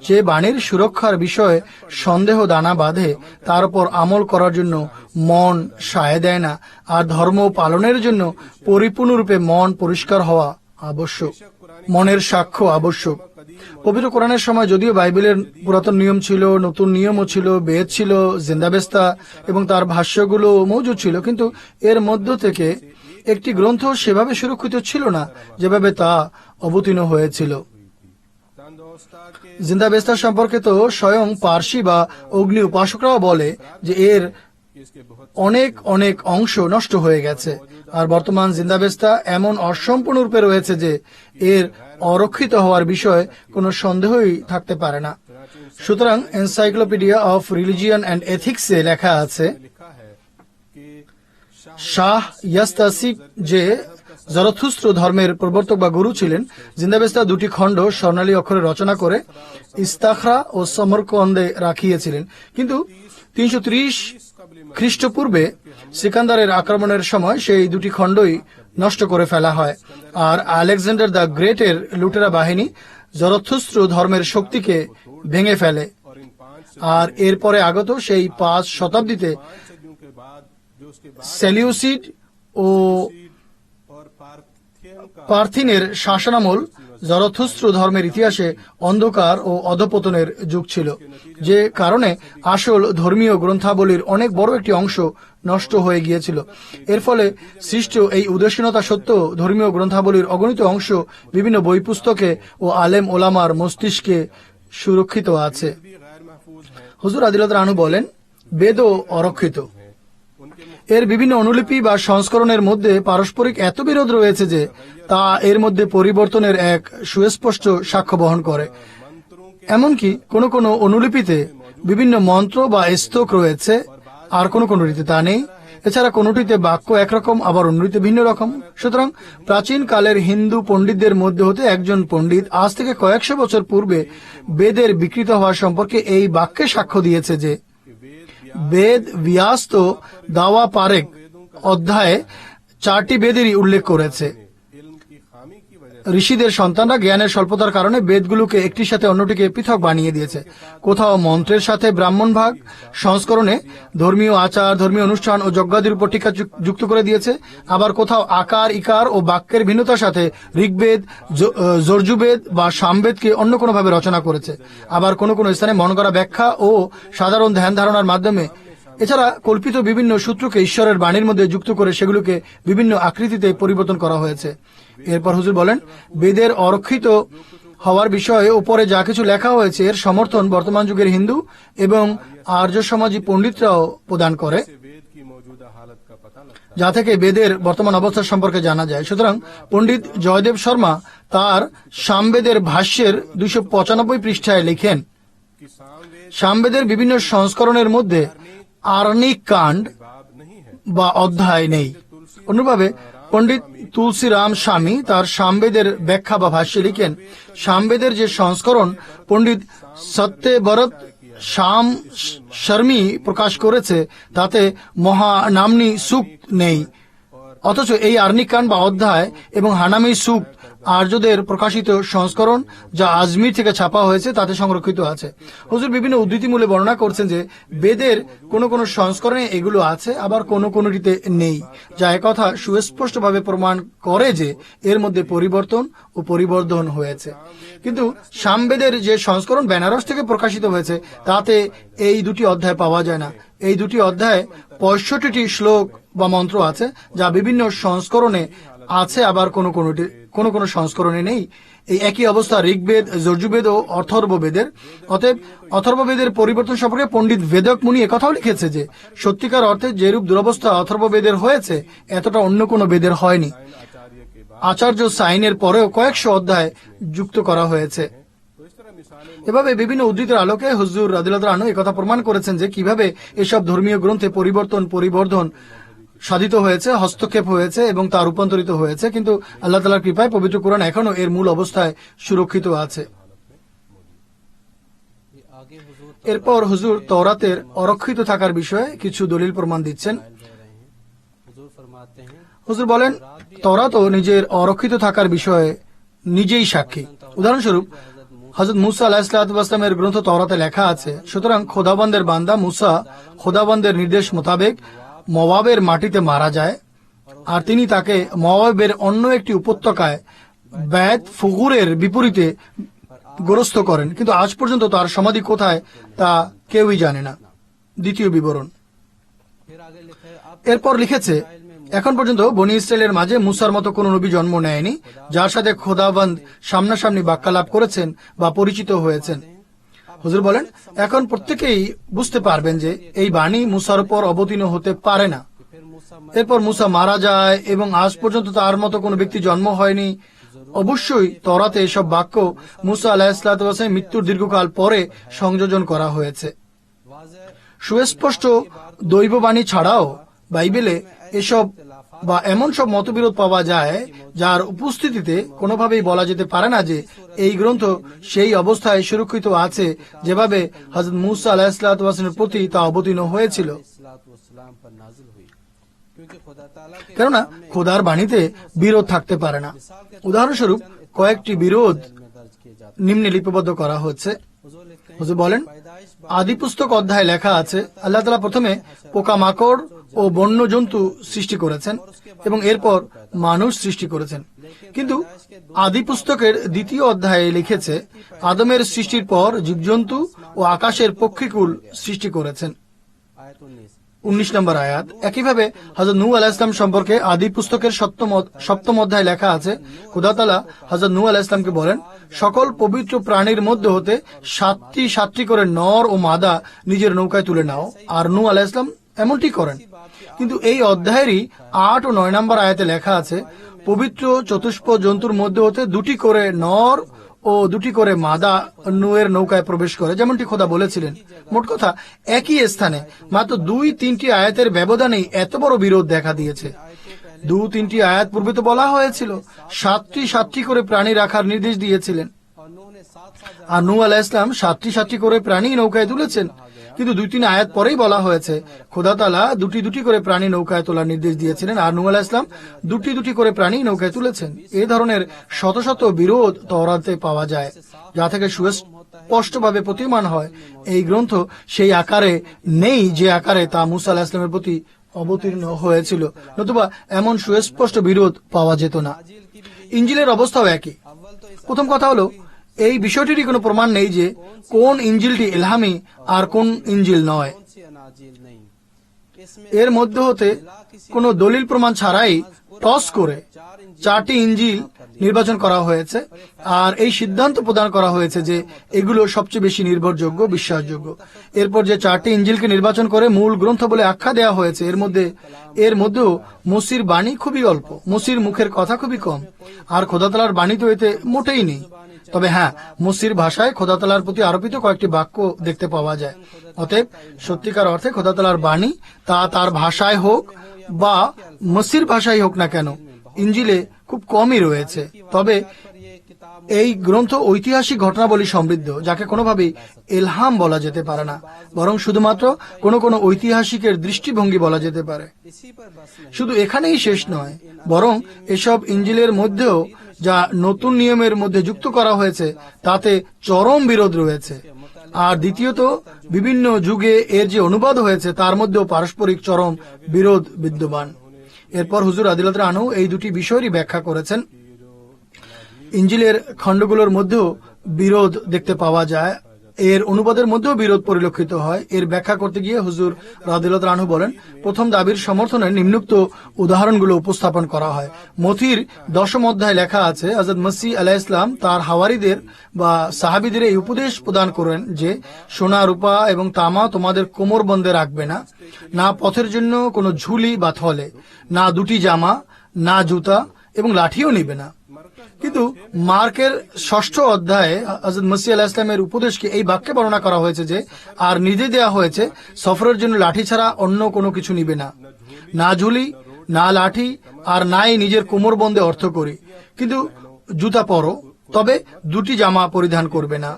Speaker 2: যে বাণীর সুরক্ষার বিষয়ে সন্দেহ দানা বাঁধে তার উপর আমল করার জন্য মন সায় দেয় না, আর ধর্ম পালনের জন্য পরিপূর্ণরূপে মন পরিষ্কার হওয়া আবশ্যক, মনের সাক্ষ্য আবশ্যক। পবিত্র কোরআনের সময় যদিও বাইবেলের পুরাতন নিয়ম ছিল, নতুন নিয়মও ছিল, বেদ ছিল, জিন্দাবেস্তা এবং তার ভাষ্যগুলো মজুদ ছিল, কিন্তু এর মধ্য থেকে একটি গ্রন্থ সেভাবে সুরক্ষিত ছিল না যেভাবে তা অবতীর্ণ হয়েছিল। জিন্দাবেস্তা সম্পর্কে তো স্বয়ং পার্সি বা অগ্নি উপাসকরাও বলে যে এর অনেক অনেক অংশ নষ্ট হয়ে গেছে, আর বর্তমান জিন্দাবেস্তা এমন অসম্পূর্ণ রূপে রয়েছে যে এর অরক্ষিত হওয়ার বিষয়ে কোনো সন্দেহই থাকতে পারে না। সুতরাং এনসাইক্লোপিডিয়া অফ রিলিজিয়ন অ্যান্ড এথিক্সে লেখা আছে, শাহ ইয়াস্তাসিব যে জরথুস্ত্র ধর্মের প্রবর্তক বা গুরু ছিলেন, জিন্দাবেস্তা 2টি খণ্ড স্বর্ণালী অক্ষরে রচনা করে ইস্তাখরা ও সমরকন্দে রাখিয়েছিলেন, কিন্তু 330 খ্রিস্টপূর্বে সিকান্দারের আক্রমণের সময় সেই 2টি খণ্ডই নষ্ট করে ফেলা হয়, আর আলেকজান্ডার দ্য গ্রেটের লুটেরা বাহিনী জরথুস্ত্র ধর্মের শক্তিকে ভেঙে ফেলে। আর এরপরে আগত সেই 5 শতাব্দীতে সেলিউসিড ও পার্থিনের শাসনামল জরথুস্ত্র ধর্মের ইতিহাসে অন্ধকার ও অধপতনের যুগ ছিল, যে কারণে আসল ধর্মীয় গ্রন্থাবলীর অনেক বড় একটি অংশ নষ্ট হয়ে গিয়েছিল। এর ফলে সৃষ্ট এই উদাসীনতা সত্ত্বেও ধর্মীয় গ্রন্থাবলীর অগণিত অংশ বিভিন্ন বই পুস্তকে ও আলেম ওলামার মস্তিষ্কে সুরক্ষিত আছে। হুজুর আদিলতার আনহু বলেন, বেদও অরক্ষিত। এর বিভিন্ন অনুলিপি বা সংস্করণের মধ্যে পারস্পরিক এত বিরোধ রয়েছে যে তা এর মধ্যে পরিবর্তনের এক সুস্পষ্ট সাক্ষ্য বহন করে। এমনকি কোন কোন অনুলিপিতে বিভিন্ন মন্ত্র বা স্তোক রয়েছে, আর কোন কোনটিতে তা নেই। এছাড়া কোনটিতে বাক্য একরকম, আবার অন্যটিতে ভিন্ন রকম। সুতরাং প্রাচীন কালের হিন্দু পণ্ডিতদের মধ্যে হতে একজন পণ্ডিত আজ থেকে কয়েকশো বছর পূর্বে বেদের বিকৃত হওয়া সম্পর্কে এই বাক্যে সাক্ষ্য দিয়েছে যে বেদ ব্যাস্ত দাওয়া পারেক অধ্যায়ে 4টি বেদেরই উল্লেখ করেছে। ঋষিদের সন্তানরা জ্ঞানের স্বল্পতার কারণে বেদগুলোকে একটির সাথে অন্যটিকে পৃথক বানিয়ে দিয়েছে। কোথাও মন্ত্রের সাথে ব্রাহ্মণ ভাগ সংস্করণে ধর্মীয় আচার, ধর্মীয় অনুষ্ঠান ও যজ্ঞাদির উপর টিকা যুক্ত করে দিয়েছে। আবার কোথাও আকার, ইকার ও বাক্যের ভিন্নতার সাথে ঋগ্বেদ, যজুর্বেদ বা সামবেদকে অন্য কোনোভাবে রচনা করেছে। আবার কোনো কোনো স্থানে মন করা ব্যাখ্যা ও সাধারণ ধ্যান ধারণার মাধ্যমে এছাড়া কল্পিত বিভিন্ন সূত্রকে ঈশ্বরের বাণীর মধ্যে যুক্ত করে সেগুলোকে বিভিন্ন আকৃতিতে পরিবর্তন করা হয়েছে। এরপর হুজুর বলেন, বেদের অরক্ষিত হওয়ার বিষয়ে উপরে যা কিছু লেখা হয়েছে এর সমর্থন বর্তমান যুগের হিন্দু এবং আর্য সমাজী পণ্ডিতরাও প্রদান করে, যা থেকে বেদের বর্তমান অবস্থা সম্পর্কে জানা যায়। সুতরাং পণ্ডিত জয়দেব শর্মা তার সামবেদের ভাষ্যের 295 পৃষ্ঠায় লিখেন, সামবেদের বিভিন্ন সংস্করণের মধ্যে আর্নিক কাণ্ড বা অধ্যায় নেই। অন্যভাবে পণ্ডিত তুলসীরাম স্বামী তার সামবেদের ব্যাখ্যা বা ভাষ্যে লিখেন, সামবেদের যে সংস্করণ পণ্ডিত সত্যব্রত শাম শর্মী প্রকাশ করেছে তাতে মহানামনি সূক্ত নেই, অথচ এই আর্নিকান বা অধ্যায় এবং হানামি সূক্ত আর্যদের প্রকাশিত সংস্করণ যা আজমির থেকে ছাপা হয়েছে তাতে সংরক্ষিত আছে। হুজুর বিভিন্ন উদ্ধৃতিমূলে বর্ণনা করছেন যে বেদের কোন কোন সংস্করণে এগুলো আছে, আবার কোন কোনটিতে নেই, যা একথা সুস্পষ্টভাবে প্রমাণ করে যে এর মধ্যে পরিবর্তন ও পরিবর্ধন হয়েছে। কিন্তু সামবেদের যে সংস্করণ বেনারস থেকে প্রকাশিত হয়েছে তাতে এই দুটি অধ্যায় পাওয়া যায় না। এই দুটি অধ্যায় 65টি শ্লোক বা মন্ত্র আছে যা বিভিন্ন সংস্করণে আছে, আবার কোন কোন সংস্করণে নেই। এই একই অবস্থা ঋগ্বেদ, যজুর্বেদ ও অথর্ববেদের। অতএব অথর্ববেদের পরিবর্তন সম্পর্কে পণ্ডিত বেদক মুনি একথাও লিখেছে যে সত্যিকার অর্থে যেরূপ দুরবস্থা অথর্ববেদের হয়েছে এতটা অন্য কোনো বেদের হয়নি। আচার্য সাইনের পরেও কয়েকশো অধ্যায় যুক্ত করা হয়েছে। এভাবে বিভিন্ন উদ্ধৃতির আলোকে হুজুর রাদিয়াল্লাহু আনহু একথা প্রমাণ করেছেন যে কিভাবে এসব ধর্মীয় গ্রন্থে পরিবর্ধন সাধিত হয়েছে, হস্তক্ষেপ হয়েছে এবং তা রূপান্তরিত হয়েছে, কিন্তু আল্লাহ তাআলার কৃপায় পবিত্র কোরআন এখনো এর মূল অবস্থায় সুরক্ষিত আছে। এরপর হুজুর তওরাতের অরক্ষিত থাকার বিষয়ে কিছু দলিল প্রমাণ দিচ্ছেন। হুজুর বলেন, তওরাতও নিজের অরক্ষিত থাকার বিষয়ে নিজেই সাক্ষী। উদাহরণস্বরূপ হযরত মুসা আলাইহিসসালামের গ্রন্থ তওরাতে লেখা আছে, সুতরাং খোদাবন্দের বান্দা মুসা খোদাবন্দের নির্দেশ মোতাবেক মোয়াবের মাটিতে মারা যায়, আর তিনি তাকে মোয়াবের অন্য একটি উপত্যকায় বেত ফুগুরের বিপরীতে গোরস্থ করেন, কিন্তু আজ পর্যন্ত তার সমাধি কোথায় তা কেউই জানে না। দ্বিতীয় বিবরণ। এরপর লিখেছে, এখন পর্যন্ত বনি ইসরায়েলের মাঝে মুসার মতো কোন নবী জন্ম নেয়নি যার সাথে খোদাবন্দ সামনাসামনি বাক্যালাপ করেছেন বা পরিচিত হয়েছেন। হুজুর বলেন, এখন প্রত্যেকেই বুঝতে পারবেন যে এই বাণী মুসার উপর অবতীর্ণ হতে পারে না। এরপর মুসা মারা যায় এবং আজ পর্যন্ত তার মতো কোনো ব্যক্তি জন্ম হয়নি। অবশ্যই তওরাতে এসব বাক্য মুসা আলাইহিসসালামের মৃত্যুর দীর্ঘকাল পরে সংযোজন করা হয়েছে। সুস্পষ্ট দৈববাণী ছাড়াও বাইবেলে এসব বা এমন সব মতবিরোধ পাওয়া যায় যার উপস্থিতিতে কোনোভাবেই বলা যেতে পারে না যে এই গ্রন্থ সেই অবস্থায় সুরক্ষিত আছে যেভাবে হযরত মুসা আলাইহিসসালামের প্রতি তা অবতীর্ণ হয়েছিল। কেননা খোদার বাণীতে বিরোধ থাকতে পারে না। উদাহরণস্বরূপ কয়েকটি বিরোধ নিম্নে লিপিবদ্ধ করা হচ্ছে। হুজুর বলেন, আদি পুস্তক অধ্যায় লেখা আছে আল্লাহ তাআলা প্রথমে পোকামাকড় ও বন্য জন্তু সৃষ্টি করেছেন এবং এরপর মানুষ সৃষ্টি করেছেন। কিন্তু আদি পুস্তকের দ্বিতীয় অধ্যায়ে লিখেছে আদমের সৃষ্টির পর জীবজন্তু ও আকাশের পক্ষীকুল সৃষ্টি করেছেন। 19 নম্বর আয়াত। একইভাবে হযরত নূহ আলাইহিস সালাম সম্পর্কে আদি পুস্তকের সপ্তম অধ্যায় লেখা আছে, খোদা তাআলা হযরত নূহ আলাইহিস সালামকে বলেন, সকল পবিত্র প্রাণীর মধ্যে হতে সাতটি করে নর ও মাদা নিজের নৌকায় তুলে নাও, আর নূহ আলাইহিস সালাম এমনটি করেন। কিন্তু এই অধ্যায়েরই 8 ও 9 নম্বর আয়াতে লেখা আছে, পবিত্র চতুষ্প জন্তুর মধ্যে হতে 2টি করে নর ও 2টি করে মাদা নূহের নৌকায় প্রবেশ করে, যেমনটি খোদা বলেছিলেন। মোট কথা একই স্থানে মাত্র 2-3টি আয়াতের ব্যবধানেই এত বড় বিরোধ দেখা দিয়েছে। 2-3টি আয়াত পূর্বে তো বলা হয়েছিল 7টি করে প্রাণী রাখার নির্দেশ দিয়েছিলেন, আর নূহ আলাইহিস সালাম 7টি করে প্রাণী নৌকায় তুলেছেন। কিন্তু 2-3 আয়াত পরেই বলা হয়েছে খোদা তাআলা 2টি করে প্রাণী নৌকায় তোলার নির্দেশ দিয়েছিলেন, আর নূহ আলাইহিস সালাম 2টি করে প্রাণী নৌকায় তুলেছেন। এই ধরনের শত শত বিরোধ তওরাতে পাওয়া যায়, যা থেকে সুস্পষ্টভাবে প্রতীয়মান হয় এই গ্রন্থ সেই আকারে নেই যে আকারে তা মুসা আলাইহিস সালামের প্রতি অবতীর্ণ হয়েছিল, নতুবা এমন সুস্পষ্ট বিরোধ পাওয়া যেত না। ইঞ্জিলের অবস্থাও একই। প্রথম কথা হলো, এই বিষয়টিরই কোনো প্রমাণ নেই যে কোন ইঞ্জিলটি ইলহামি আর কোন ইঞ্জিল নয়। এর মধ্যে হতে কোনো দলিল প্রমাণ ছাড়াই টস করে 4টি ইঞ্জিল নির্বাচন করা হয়েছে, আর এই সিদ্ধান্ত প্রদান করা হয়েছে যে এগুলো সবচেয়ে বেশি নির্ভরযোগ্য, বিশ্বাসযোগ্য। এরপর যে 4টি ইঞ্জিলকে নির্বাচন করে মূল গ্রন্থ বলে আখ্যা দেওয়া হয়েছে, এর মধ্যেও মসির বাণী খুবই অল্প, মসির মুখের কথা খুবই কম, আর খোদা তাআলার বাণী তো এতে মোটেই নেই। তবে হ্যাঁ, মসির ভাষায় খোদা তাআলার প্রতি আরোপিত কয়েকটি বাক্য দেখতে পাওয়া যায়। অতএব সত্যিকার অর্থে খোদা তাআলার বাণী তা তার ভাষায় হোক বা মসির ভাষায় হোক না কেন, ইঞ্জিলে খুব কমই রয়েছে। তবে এই গ্রন্থ ঐতিহাসিক ঘটনাবলী সমৃদ্ধ, যাকে কোনোভাবেই ইলহাম বলা যেতে পারে না, বরং শুধুমাত্র কোনো কোনো ঐতিহাসিকের দৃষ্টিভঙ্গি বলা যেতে পারে। শুধু এখানেই শেষ নয়, বরং এসব ইঞ্জিলের মধ্যেও যা নতুন নিয়মের মধ্যে যুক্ত করা হয়েছে তাতে চরম বিরোধ রয়েছে। আর দ্বিতীয়ত, বিভিন্ন যুগে এর যে অনুবাদ হয়েছে তার মধ্যেও পারস্পরিক চরম বিরোধ বিদ্যমান। এরপর হুজুর রাদিয়াল্লাহু আনহু এই দুটি বিষয়েরই ব্যাখ্যা করেছেন। ইঞ্জিলের খণ্ডগুলোর মধ্যেও বিরোধ দেখতে পাওয়া যায়, এর অনুবাদের মধ্যেও বিরোধ পরিলক্ষিত হয়। এর ব্যাখ্যা করতে গিয়ে হুজুর রাদিয়াল্লাহু আনহু বলেন, প্রথম দাবির সমর্থনে নিম্নোক্ত উদাহরণগুলো উপস্থাপন করা হয়। মথির 10ম অধ্যায় লেখা আছে, হযরত মসীহ আলাইহিস সালাম তার হাওয়ারীদের বা সাহাবীদের এই উপদেশ প্রদান করেন যে সোনা, রূপা এবং তামা তোমাদের কোমর বন্ধে রাখবে না, না পথের জন্য কোনো ঝুলি বা থলে, না দুটি জামা, না জুতা এবং লাঠিও নিবে না। কিন্তু মার্কের 6ষ্ঠ অধ্যায়ে হযরত মসীহ আলাইহিস সালামের উপদেশকে এই বাক্যে বর্ণনা করা হয়েছে যে, আর নির্দেশ দেওয়া হয়েছে সফরের জন্য লাঠি ছাড়া অন্য কোনো কিছু নিবে না, না ঝুলি, না লাঠি, আর নাই নিজের কোমর বন্ধে অর্থ করি, কিন্তু জুতা পরো, তবে দুটি জামা পরিধান করবে না।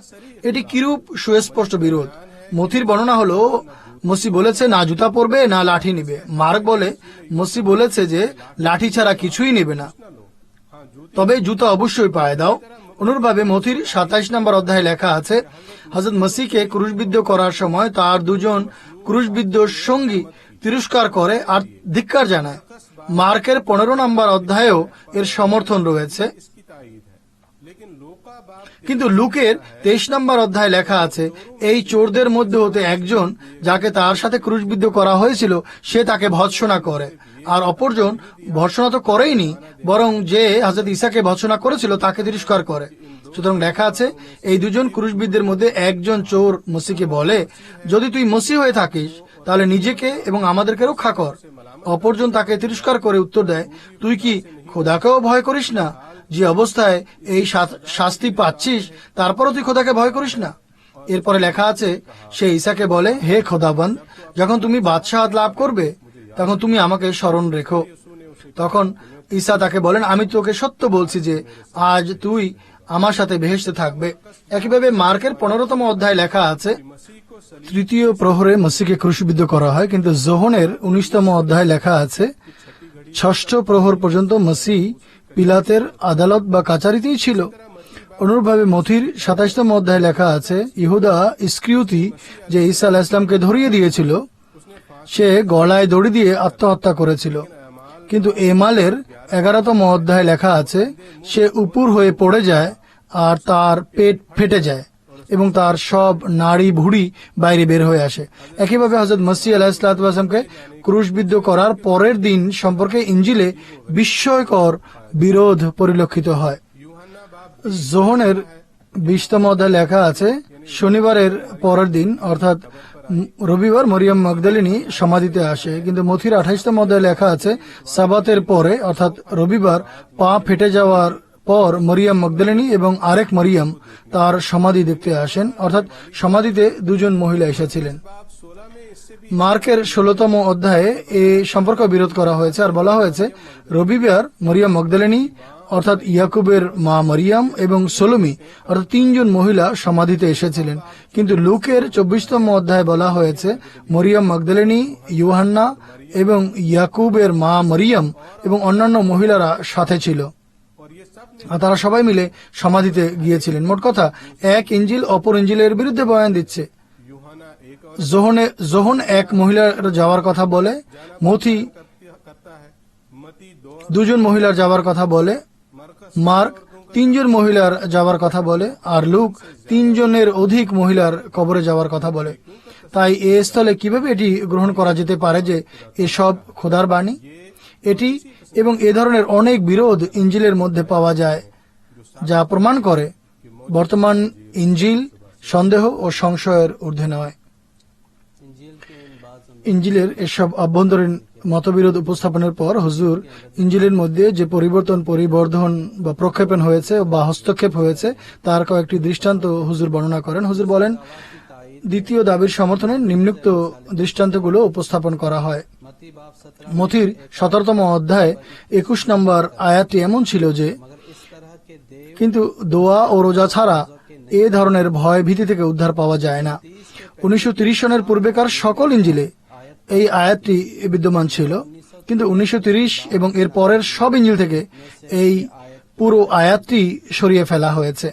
Speaker 2: এটি কিরূপ সুস্পষ্ট বিরোধ। মথির বর্ণনা হলো, মসি বলেছে না জুতা পরবে না লাঠি নিবে। মার্ক বলে মসি বলেছে যে লাঠি ছাড়া কিছুই নেবে না, তবে জুতা অবশ্যই পায়ে দাও। অনুরূপভাবে মথির 27 নম্বর অধ্যায়ে লেখা আছে, হযরত মসিহকে ক্রুশবিদ্ধ করার সময় তার দুজন ক্রুশবিদ্ধ সঙ্গী তিরস্কার করে আর ধিক্কার জানায়। মার্কের 15 নম্বর অধ্যায়েও এর সমর্থন রয়েছে। কিন্তু লুকের 23 নম্বর অধ্যায়ে লেখা আছে, এই চোরদের মধ্যে হতে একজন, যাকে তার সাথে ক্রুশবিদ্ধ করা হয়েছিল, সে তাকে ভৎসনা করে, আর অপরজন ভৎসনা তো করেইনি, বরং যে হযরত ঈসাকে ভৎসনা করেছিল তাকে তিরস্কার করে। সুতরাং লেখা আছে, এই দুজন ক্রুশবিদ্ধের মধ্যে একজন চোর মসিহকে বলে, যদি তুই মসিহ হয়ে থাকিস তাহলে নিজেকে এবং আমাদেরকে রক্ষা কর। অপরজন তাকে তিরস্কার করে উত্তর দেয়, তুই কি খোদাকেও ভয় করিস না? যে অবস্থায় এই শাস্তি পাচ্ছিস তারপরও তুই খোদাকে ভয় করিস না? এরপরে লেখা আছে, সে ঈসাকে বলে, হে খোদাবন্দ, যখন তুমি বাদশাহত লাভ করবে তখন তুমি আমাকে স্মরণ রেখো। তখন ঈসা তাকে বলেন, আমি তোকে সত্য বলছি যে আজ তুই আমার সাথে বেহেশতে থাকবে। একইভাবে মার্কের 15তম অধ্যায় লেখা আছে, তৃতীয় প্রহরে মসিহকে ক্রুশবিদ্ধ করা হয়। কিন্তু যোহনের 19তম অধ্যায় লেখা আছে, 6ষ্ঠ প্রহর পর্যন্ত মসিহ পিলাতের আদালত বা কাচারিতেই ছিল। অনুরূপভাবে মথির 27তম অধ্যায় লেখা আছে, ইহুদা ইস্করিওতি যে ঈসা আলাইহিস সালামকে ধরিয়ে দিয়েছিল, সে গলায় দড়ি দিয়ে আত্মহত্যা করেছিল। কিন্তু এমালের 11তম অধ্যায় লেখা আছে, সে উপুর হয়ে পড়ে যায় আর তার পেট ফেটে যায় এবং তার সব নাড়ি ভুঁড়ি বাইরে বের হয়ে আসে। একইভাবে হযরত মসীহ আলাইহিস সালামকে ক্রুশবিদ্ধ করার পরের দিন সম্পর্কে ইঞ্জিলে বিস্ময়কর বিরোধ পরিলক্ষিত হয়। যোহনের 20তম অধ্যায় লেখা আছে, শনিবারের পরের দিন অর্থাৎ রবিবার মরিয়ম মগদলিনী সমাধিতে আসে। কিন্তু মথির 28তম অধ্যায় লেখা আছে, সাবাতের পরে অর্থাৎ রবিবার পা ফেটে যাওয়ার পর মরিয়ম মগদলিনী এবং আরেক মরিয়ম তার সমাধি দেখতে আসেন, অর্থাৎ সমাধিতে দুজন মহিলা এসেছিলেন। মার্কের 16তম অধ্যায়ে এ সম্পর্ক বিরোধ করা হয়েছে আর বলা হয়েছে, রবিবার মরিয়ম মগদলিনী অর্থাৎ ইয়াকুবের মা মরিয়ম এবং সলোমি অর্থাৎ 3 জন মহিলা সমাধিতে এসেছিলেন। কিন্তু লুকের 24তম অধ্যায়ে বলা হয়েছে, মরিয়ম মগদলিনী, ইউহান্না এবং ইয়াকুবের মা মরিয়ম এবং অন্যান্য মহিলারা সাথে ছিল, আর তারা সবাই মিলে সমাধিতে গিয়েছিলেন। মোট কথা, এক ইঞ্জিল অপর ইঞ্জিলের বিরুদ্ধে বয়ান দিচ্ছে। যোহন এক মহিলার যাওয়ার কথা বলে, মথি 2 জন মহিলার যাওয়ার কথা বলে, মার্ক 3 জন মহিলার যাওয়ার কথা বলে, আর লুক 3 জনের অধিক মহিলার কবরে যাওয়ার কথা বলে। তাই এ স্থলে কিভাবে এটি গ্রহণ করা যেতে পারে যে এসব খোদার বাণী? এটি এবং এ ধরনের অনেক বিরোধ ইঞ্জিলের মধ্যে পাওয়া যায়, যা প্রমাণ করে বর্তমান ইঞ্জিল সন্দেহ ও সংশয়ের ঊর্ধ্বে নয়। ইঞ্জিলের এসব অভ্যন্তরীণ মতবিরোধ উপস্থাপনের পর হুজুর ইঞ্জিলের মধ্যে যে পরিবর্ধন বা প্রক্ষেপণ হয়েছে বা হস্তক্ষেপ হয়েছে তার কয়েকটি দৃষ্টান্ত হুজুর বর্ণনা করেন। হুজুর বলেন, দ্বিতীয় দাবির সমর্থনে নিম্নোক্ত দৃষ্টান্তগুলো উপস্থাপন করা হয়। মথির 17তম অধ্যায় 21 নম্বর আয়াতটি এমন ছিল যে, কিন্তু দোয়া ও রোজা ছাড়া এ ধরনের ভয় ভীতি থেকে উদ্ধার পাওয়া যায় না। 1930 সনের পূর্বেকার সকল ইঞ্জিলে এই আয়াতটি বিদ্যমান ছিল, কিন্তু 1930 এবং এর পরের সব ইঞ্জিল থেকে এই পুরো আয়াতটি সরিয়ে ফেলা হয়েছে।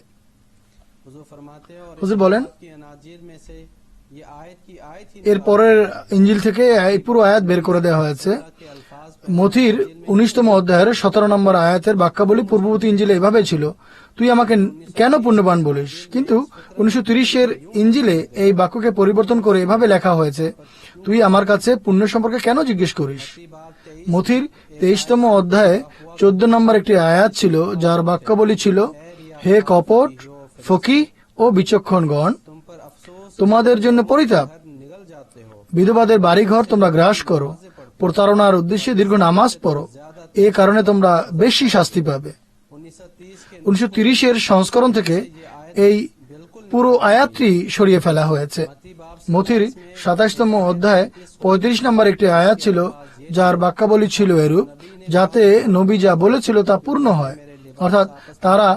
Speaker 2: হুজুর বলেন, এর পরের ইঞ্জিল থেকে এই পুরো আয়াত বের করে দেওয়া হয়েছে। মথির 19তম অধ্যায়ের 17 নম্বর আয়াতের বাক্যাবলী পূর্ববর্তী ইঞ্জিলে এভাবে ছিল, তুই আমাকে কেন পুণ্যবান বলিস? কিন্তু 1930-এর ইঞ্জিলে এই বাক্যকে পরিবর্তন করে এভাবে লেখা হয়েছে, তুই আমার কাছে পুণ্য সম্পর্কে কেন জিজ্ঞেস করিস? মথির 23তম অধ্যায়ে 14 নম্বর একটি আয়াত ছিল, যার বাক্যাবলী ছিল, হে কপট, ফকিহ ও বিচক্ষণগণ, তোমাদের জন্য পরিতাপ, বিধবাদের বাড়িঘর তোমরা গ্রাস করো, প্রতারণার উদ্দেশ্যে দীর্ঘ নামাজ পড়ো, এ কারণে তোমরা বেশি শাস্তি পাবে। 1930-এর সংস্করণ থেকে এই পুরো আয়াতটি সরিয়ে ফেলা হয়েছে। মথির 27তম অধ্যায়ে 35 নম্বর একটি আয়াত ছিল, যার বাক্যাবলী ছিল এরূপ, যাতে নবী যা বলেছিল তা পূর্ণ হয়, অর্থাৎ তারা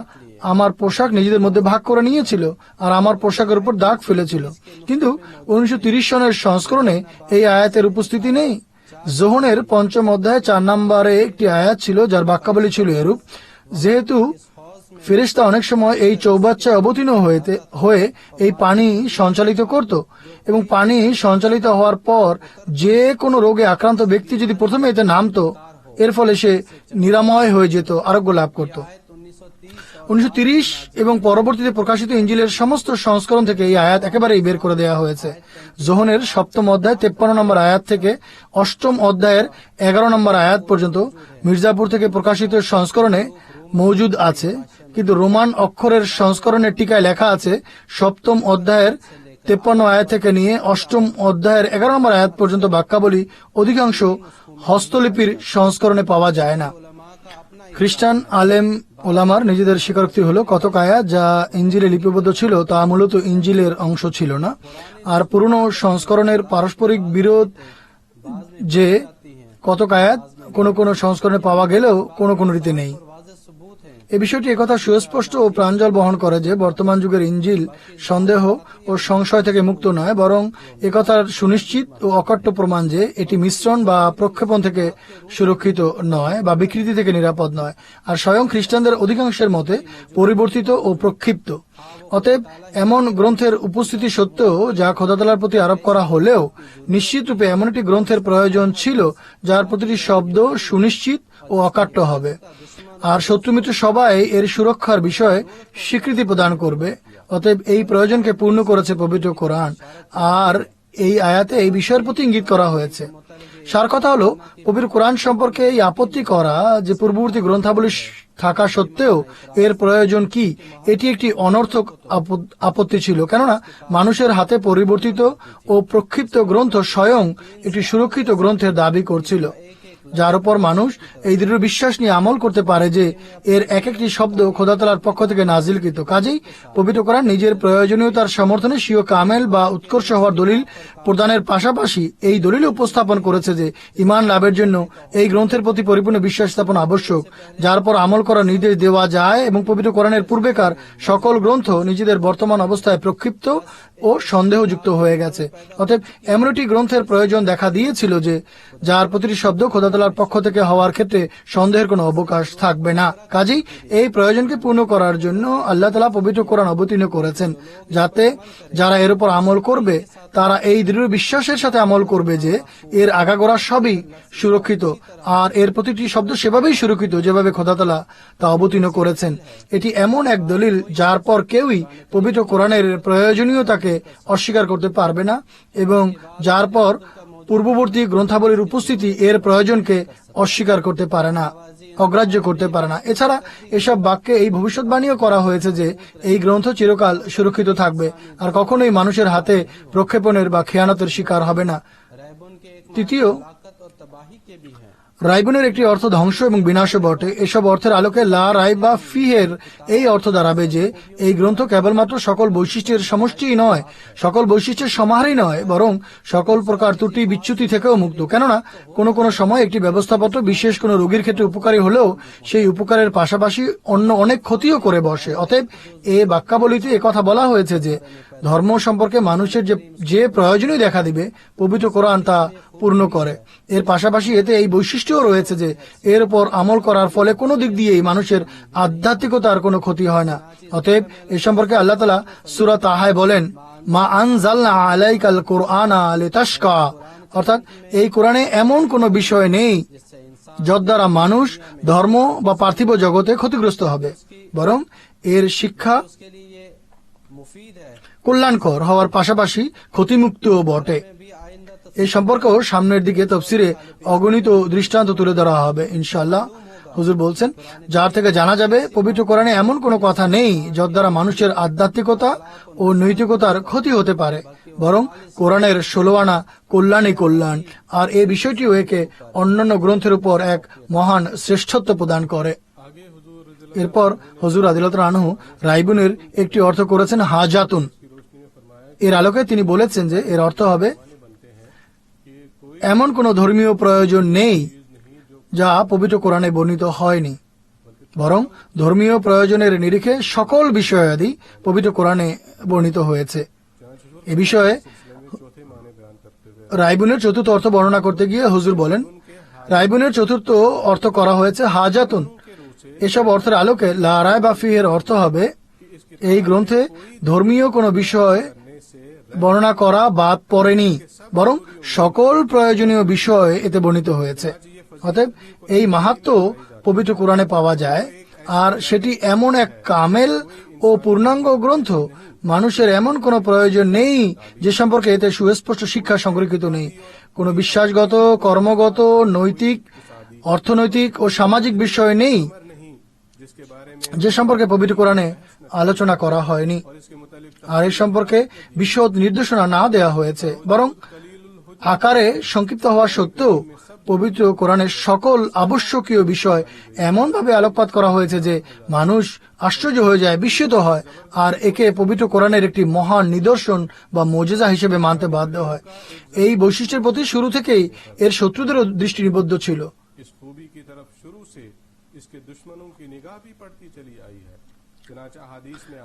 Speaker 2: আমার পোশাক নিজেদের মধ্যে ভাগ করে নিয়েছিল আর আমার পোশাকের উপর দাগ ফেলেছিল। কিন্তু 1930 সনের সংস্করণে এই আয়াতের উপস্থিতি নেই। যোহনের 5ম অধ্যায়ে 4 নম্বরে একটি আয়াত ছিল, যার বাক্যাবলী ছিল এরূপ, যেহেতু ফেরেশতা অনেক সময় এই চৌবাচ্চায় অবতীর্ণ হয়ে এই পানি সঞ্চালিত করত, এবং পানি সঞ্চালিত হওয়ার পর যে কোনো রোগে আক্রান্ত ব্যক্তি যদি প্রথমে এতে নামতো, এর ফলে সে নিরাময় হয়ে যেত, আরোগ্য লাভ করত। 1930 এবং পরবর্তীতে প্রকাশিত ইঞ্জিলের সমস্ত সংস্করণ থেকে এই আয়াত একেবারেই বের করে দেওয়া হয়েছে। যোহনের 7ম অধ্যায় 53 নম্বর আয়াত থেকে 8ম অধ্যায়ের 11 নম্বর আয়াত পর্যন্ত মির্জাপুর থেকে প্রকাশিত সংস্করণে মজুদ আছে, কিন্তু রোমান অক্ষরের সংস্করণের টিকায় লেখা আছে 7ম অধ্যায়ের 53 আয়াত থেকে নিয়ে 8ম অধ্যায়ের 11 নম্বর আয়াত পর্যন্ত বাক্যাবলী অধিকাংশ হস্তলিপির সংস্করণে পাওয়া যায় না। খ্রিস্টান আলেম ওলামার নিজেদের স্বীকারোক্তি হলো, কতক আয়াত যা ইঞ্জিলে লিপিবদ্ধ ছিল তা মূলত ইঞ্জিলের অংশ ছিল না, আর পুরনো সংস্করণের পারস্পরিক বিরোধ যে কতক আয়াত কোন কোন সংস্করণে পাওয়া গেলেও কোন কোন রীতি নেই। এই বিষয়টি একথা সুস্পষ্ট ও প্রাঞ্জল বহন করে যে বর্তমান যুগের ইঞ্জিল সন্দেহ ও সংশয় থেকে মুক্ত নয়, বরং একথার সুনিশ্চিত ও অকাট্য প্রমাণ যে এটি মিশ্রণ বা প্রক্ষেপণ থেকে সুরক্ষিত নয় বা বিকৃতি থেকে নিরাপদ নয়, আর স্বয়ং খ্রিস্টানদের অধিকাংশের মতে পরিবর্তিত ও প্রক্ষিপ্ত। অতএব এমন গ্রন্থের উপস্থিতি সত্ত্বেও যা খোদা তাআলার প্রতি আরোপ করা হলেও নিশ্চিত রূপে এমন একটি গ্রন্থের প্রয়োজন ছিল যার প্রতিটি শব্দ সুনিশ্চিত ও অকাট্য হবে, আর শত্রুমিত্র সবাই এর সুরক্ষার বিষয়ে স্বীকৃতি প্রদান করবে। অতএব এই প্রয়োজনকে পূর্ণ করেছে পবিত্র কোরআন, আর এই আয়াতে এই বিষয়ের প্রতি ইঙ্গিত করা হয়েছে। সার কথা হলো, পবিত্র কোরআন সম্পর্কে এই আপত্তি করা যে পূর্ববর্তী গ্রন্থাবলী থাকা সত্ত্বেও এর প্রয়োজন কি, এটি একটি অনর্থক আপত্তি ছিল, কেননা মানুষের হাতে পরিবর্তিত ও প্রক্ষিপ্ত গ্রন্থ স্বয়ং একটি সুরক্ষিত গ্রন্থের দাবি করছিল, যার উপর মানুষ এই দৃঢ় বিশ্বাস নিয়ে আমল করতে পারে যে এর এক একটি শব্দ খোদা তাআলার পক্ষ থেকে নাজিলকৃত। কাজেই পবিত্র কোরআন নিজের প্রয়োজনীয়তার সমর্থনে স্বীয় কামেল বা উৎকর্ষ হওয়ার দলিল প্রদানের পাশাপাশি এই দলিল উপস্থাপন করেছে যে ঈমান লাভের জন্য এই গ্রন্থের প্রতি পরিপূর্ণ বিশ্বাস স্থাপন আবশ্যক, যার পর আমল করার নির্দেশ দেওয়া যায়, এবং পবিত্র কোরআনের পূর্বেকার সকল গ্রন্থ নিজেদের বর্তমান অবস্থায় প্রক্ষিপ্ত ও সন্দেহযুক্ত হয়ে গেছে। অতএব এমন একটি গ্রন্থের প্রয়োজন দেখা দিয়েছিল যে যার প্রতিটি শব্দ খোদা তাআলার পক্ষ থেকে হওয়ার ক্ষেত্রে সন্দেহের কোনো অবকাশ থাকবে না। কাজেই এই প্রয়োজনকে পূর্ণ করার জন্য আল্লাহ তাআলা পবিত্র কোরআন অবতীর্ণ করেছেন, যাতে যারা এর উপর আমল করবে তারা এই দৃঢ় বিশ্বাসের সাথে আমল করবে যে এর আগাগোড়া সবই সুরক্ষিত, আর এর প্রতিটি শব্দ সেভাবেই সুরক্ষিত যেভাবে খোদা তাআলা তা অবতীর্ণ করেছেন। এটি এমন এক দলিল যার পর কেউই পবিত্র কোরআনের প্রয়োজনীয়তাকে অস্বীকার করতে পারবে না, এবং যার পর পূর্ববর্তী গ্রন্থাবলীর উপস্থিতি এর প্রয়োজনকে অস্বীকার করতে পারে না, অগ্রাহ্য করতে পারে না। এছাড়া এসব বাক্যে এই ভবিষ্যৎবাণীও করা হয়েছে যে এই গ্রন্থ চিরকাল সুরক্ষিত থাকবে আর কখনোই মানুষের হাতে প্রক্ষেপণের বা খেয়ানতের শিকার হবে না। তৃতীয়, রাইবুনের একটি অর্থ ধ্বংস এবং বিনাশ বটে। এসব অর্থের আলোকে লা রাইব বা ফিহের এই অর্থ দাঁড়াবে যে এই গ্রন্থ কেবলমাত্র সকল বৈশিষ্ট্যের সমষ্টিই নয়, সকল বৈশিষ্ট্যের সমাহারই নয়, বরং সকল প্রকার ত্রুটি বিচ্যুতি থেকেও মুক্ত। কেননা কোনো কোনো সময় একটি ব্যবস্থাপত্র বিশেষ কোনো রোগীর ক্ষেত্রে উপকারী হলেও সেই উপকারের পাশাপাশি অন্য অনেক ক্ষতিও করে বসে। অতএব এ বাক্যাবলিতে একথা বলা হয়েছে যে ধর্ম সম্পর্কে মানুষের যে প্রয়োজনই দেখা দিবে পবিত্র কোরআন তা পূর্ণ করে। এর পাশাপাশি এতে এই বৈশিষ্ট্যও রয়েছে যে এর উপর আমল করার ফলে কোনো দিক দিয়েই মানুষের আধ্যাত্মিকতার কোনো ক্ষতি হয় না। অতএব এ সম্পর্কে আল্লাহ তাআলা সূরা তাহায় বলেন, মা আনজালনা আলাইকাল কুরআনা লিতাশকা, অর্থাৎ এই কোরআনে এমন কোনো বিষয় নেই যার দ্বারা মানুষ ধর্ম বা পার্থিব জগতে ক্ষতিগ্রস্ত হবে, বরং এর শিক্ষা কল্যাণকর হওয়ার পাশাপাশি ক্ষতিমুক্তও বটে। এই সম্পর্কেও সামনের দিকে তফসিরে অগণিত দৃষ্টান্ত তুলে ধরা হবে ইনশাআল্লাহ। হুজুর বলছেন, যার থেকে জানা যাবে পবিত্র কোরআনে এমন কোনো কথা নেই যার দ্বারা মানুষের আধ্যাত্মিকতা ও নৈতিকতার ক্ষতি হতে পারে, বরং কোরআনের 16 আনা কল্যাণই কল্যাণ, আর এই বিষয়টিও একে অন্যান্য গ্রন্থের উপর এক মহান শ্রেষ্ঠত্ব প্রদান করে। এরপর হুজুর রাদিয়াল্লাহু আনহু রাইবুনের একটি অর্থ করেছেন হাজাতুন। এর আলোকে তিনি বলেছেন যে এর অর্থ হবে এমন কোন ধর্মীয় প্রয়োজন নেই যা পবিত্র কোরআনে বর্ণিত হয়নি, বরং ধর্মীয় প্রয়োজনের নিরিখে সকল বিষয়াদি পবিত্র কোরআনে বর্ণিত হয়েছে। এ বিষয়ে রাইবুনের চতুর্থ অর্থ বর্ণনা করতে গিয়ে হুজুর বলেন, রাইবুনের চতুর্থ অর্থ করা হয়েছে হাজাতুন। এসব অর্থের আলোকে লা রায় বা ফিহের অর্থ হবে এই গ্রন্থে ধর্মীয় কোনো বিষয় বর্ণনা করা বাদ পড়েনি, বরং সকল প্রয়োজনীয় বিষয় এতে বর্ণিত হয়েছে। অতএব এই মাহাত্ম্য পবিত্র কোরআনে পাওয়া যায়, আর সেটি এমন এক কামেল ও পূর্ণাঙ্গ গ্রন্থ, মানুষের এমন কোনো প্রয়োজন নেই যে সম্পর্কে এতে সুস্পষ্ট শিক্ষা সংরক্ষিত নেই। কোনো বিশ্বাসগত, কর্মগত, নৈতিক, অর্থনৈতিক ও সামাজিক বিষয় নেই যে সম্পর্কে পবিত্র কোরআনে আলোচনা করা হয়নি, আর এই সম্পর্কে বিশদ নির্দেশনা না দেয়া হয়েছে। বরং আকারে সংক্ষিপ্ত হওয়া সত্ত্বেও পবিত্র কোরআনের সকল আবশ্যকীয় বিষয় এমন ভাবে আলোকপাত করা হয়েছে যে মানুষ আশ্চর্য হয়ে যায়, বিস্মিত হয়, আর একে পবিত্র কোরআনের একটি মহান নিদর্শন বা মুজিজা হিসেবে মানতে বাধ্য হয়। এই বৈশিষ্ট্যের প্রতি শুরু থেকেই এর শত্রুদেরও দৃষ্টি নিবদ্ধ ছিল।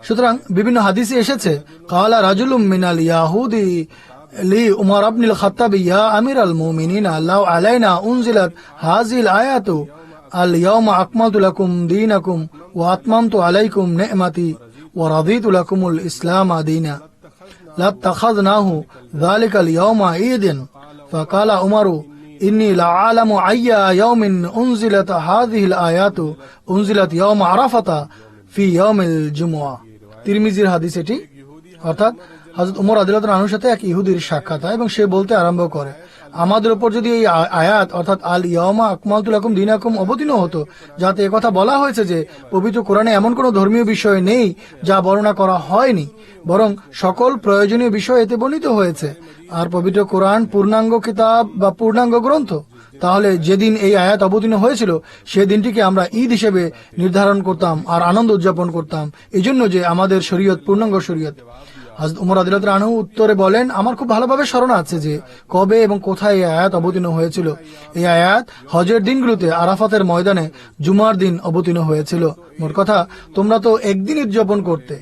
Speaker 2: সুতরাং বিভিন্ন হাদিসে এসেছে, কালা রাজুলুম মিনাল ইয়াহুদি লি উমর ইবনুল খাত্তাব ইয়া আমিরাল মুমিনিন লাউ আলাইনা উনজিলাত হাযিল আয়াতু আল ইয়াউমা আকমালতু লাকুম দীনাকুম ওয়া আতমামতু আলাইকুম নি'মাতি ওয়া রাদিতু লাকুমুল ইসলাম দীনা লাত্তাখাযনাহু যালিকাল ইয়াউমা ঈদান ফাকালা উমরু ইন্নী লাআলামু আইয়া ইয়াউমিন উনজিলাত হাযিহিল আয়াতু উনজিলাত ইয়াউমা আরাফাতা ফি ইয়াউমিল জুমআহ। তিরমিজির হাদিস এটি। অর্থাৎ হযরত ওমর রাদিয়াল্লাহু আনহুর সাথে এক ইহুদির সাক্ষাৎ হয় এবং সে বলতে আরম্ভ করে, আমাদের উপর যদি এই আয়াত অর্থাৎ আল ইয়াউমা আকমালতু লাকুম দীনাকুম অবতীর্ণ হতো, যাতে একথা বলা হয়েছে যে পবিত্র কোরআনে এমন কোন ধর্মীয় বিষয় নেই যা বর্ণনা করা হয়নি, বরং সকল প্রয়োজনীয় বিষয় এতে বর্ণিত হয়েছে, আর পবিত্র কোরআন পূর্ণাঙ্গ কিতাব বা পূর্ণাঙ্গ গ্রন্থ, তাহলে যেদিন এই আয়াত অবতীর্ণ হয়েছিল সে দিনটিকে আমরা ঈদ হিসেবে নির্ধারণ করতাম আর আনন্দ উদযাপন করতাম, এজন্য যে আমাদের শরীয়ত পূর্ণাঙ্গ শরীয়ত। হযরত ওমর রাদিয়াল্লাহু আনহু উত্তরে বলেন, আমার খুব ভালোভাবে স্মরণ আছে যে কবে এবং কোথায় এই আয়াত অবতীর্ণ হয়েছিল। এই আয়াত হজের দিনগুলোতে আরাফাতের ময়দানে জুমার দিন অবতীর্ণ হয়েছিল। মোট কথা, তোমরা তো একদিন উদযাপন করতে,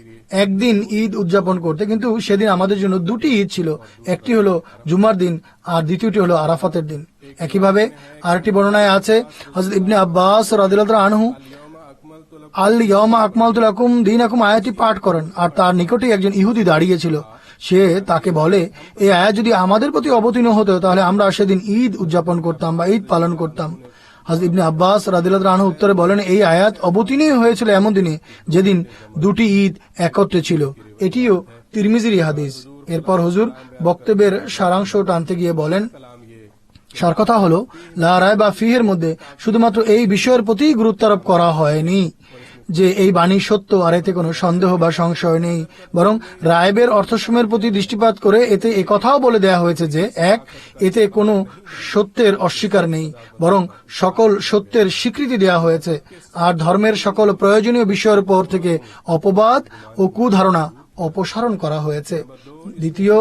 Speaker 2: একদিন ঈদ উদযাপন করতে, কিন্তু সেদিন আমাদের জন্য দুটি ঈদ ছিল, একটি হলো জুমার দিন আর দ্বিতীয়টি হলো আরাফাতের দিন। একইভাবে আরেকটি বর্ণনায় আছে, হযরত ইবনে আব্বাস রাদিয়াল্লাহু আনহু আল ইয়াউমা আকমালতু লাকুম দীনাকুম আয়াতটি পাঠ করেন, আর তার নিকটেই একজন ইহুদি দাঁড়িয়েছিল। সে তাকে বলে, এই আয়াত যদি আমাদের প্রতি অবতীর্ণ হতো তাহলে আমরা সেদিন ঈদ উদযাপন করতাম বা ঈদ পালন করতাম। হযরত ইবনে আব্বাস রাদিয়াল্লাহু আনহু উত্তরে বলেন, এই আয়াত অবতীর্ণ হয়েছিল এমন দিনে যেদিন দুটি ঈদ একত্রে ছিল। এটিও তিরমিজির হাদিস। এরপর হুজুর বক্তব্যের সারাংশ টানতে গিয়ে বলেন, সার কথা হলো লা রায় বা ফিহের মধ্যে শুধুমাত্র এই বিষয়ের প্রতি গুরুত্ব আরোপ করা হয়নি যে এই বাণী সত্য আর এতে কোনো সন্দেহ বা সংশয় নেই, বরং রায়েবের অর্থসমূহের প্রতি দৃষ্টিপাত করে এতে একথাও বলে দেয়া হয়েছে যে এক, এতে কোনো সত্যের অস্বীকার নেই, বরং সকল সত্যের স্বীকৃতি দেয়া হয়েছে, আর ধর্মের সকল প্রয়োজনীয় বিষয়ের উপর থেকে অপবাদ ও কুধারণা অপসারণ করা হয়েছে। দ্বিতীয়,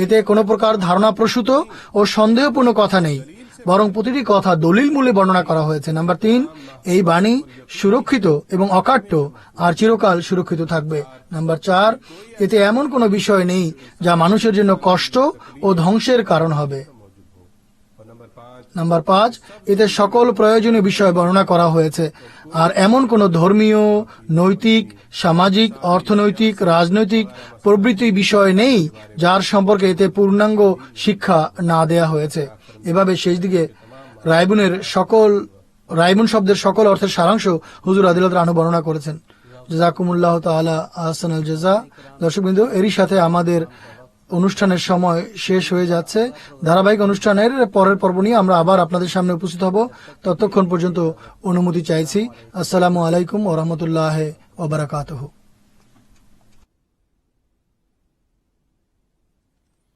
Speaker 2: এতে কোনো প্রকার ধারণাপ্রসূত ও সন্দেহপূর্ণ কথা নেই, বরং প্রতিটি কথা দলিল মূলে বর্ণনা করা হয়েছে। নাম্বার 3, এই বাণী সুরক্ষিত এবং অকাট্য আর চিরকাল সুরক্ষিত থাকবে। নাম্বার 4, এতে এমন কোনো বিষয় নেই যা মানুষের জন্য কষ্ট ও ধ্বংসের কারণ হবে। নাম্বার 5, এতে সকল প্রয়োজনীয় বিষয় বর্ণনা করা হয়েছে, আর এমন কোনো ধর্মীয়, নৈতিক, সামাজিক, অর্থনৈতিক, রাজনৈতিক প্রভৃতি বিষয় নেই যার সম্পর্কে এতে পূর্ণাঙ্গ শিক্ষা না দেয়া হয়েছে। এভাবে শেষ দিকে রায়বুন শব্দের সকল অর্থের সারাংশ হুজুর আদিলত রানু বর্ণনা করেছেন। জাযাকুমুল্লাহ তাআলা আহসানুল জাযা। দর্শকবৃন্দ, এরই সাথে আমাদের অনুষ্ঠানের সময় শেষ হয়ে যাচ্ছে। ধারাবাহিক অনুষ্ঠানের পরের পর্ব নিয়ে আমরা আবার আপনাদের সামনে উপস্থিত হব। ততক্ষণ পর্যন্ত অনুমতি চাইছি। আসসালামু আলাইকুম ওয়া রাহমাতুল্লাহি ওয়া বারাকাতুহু।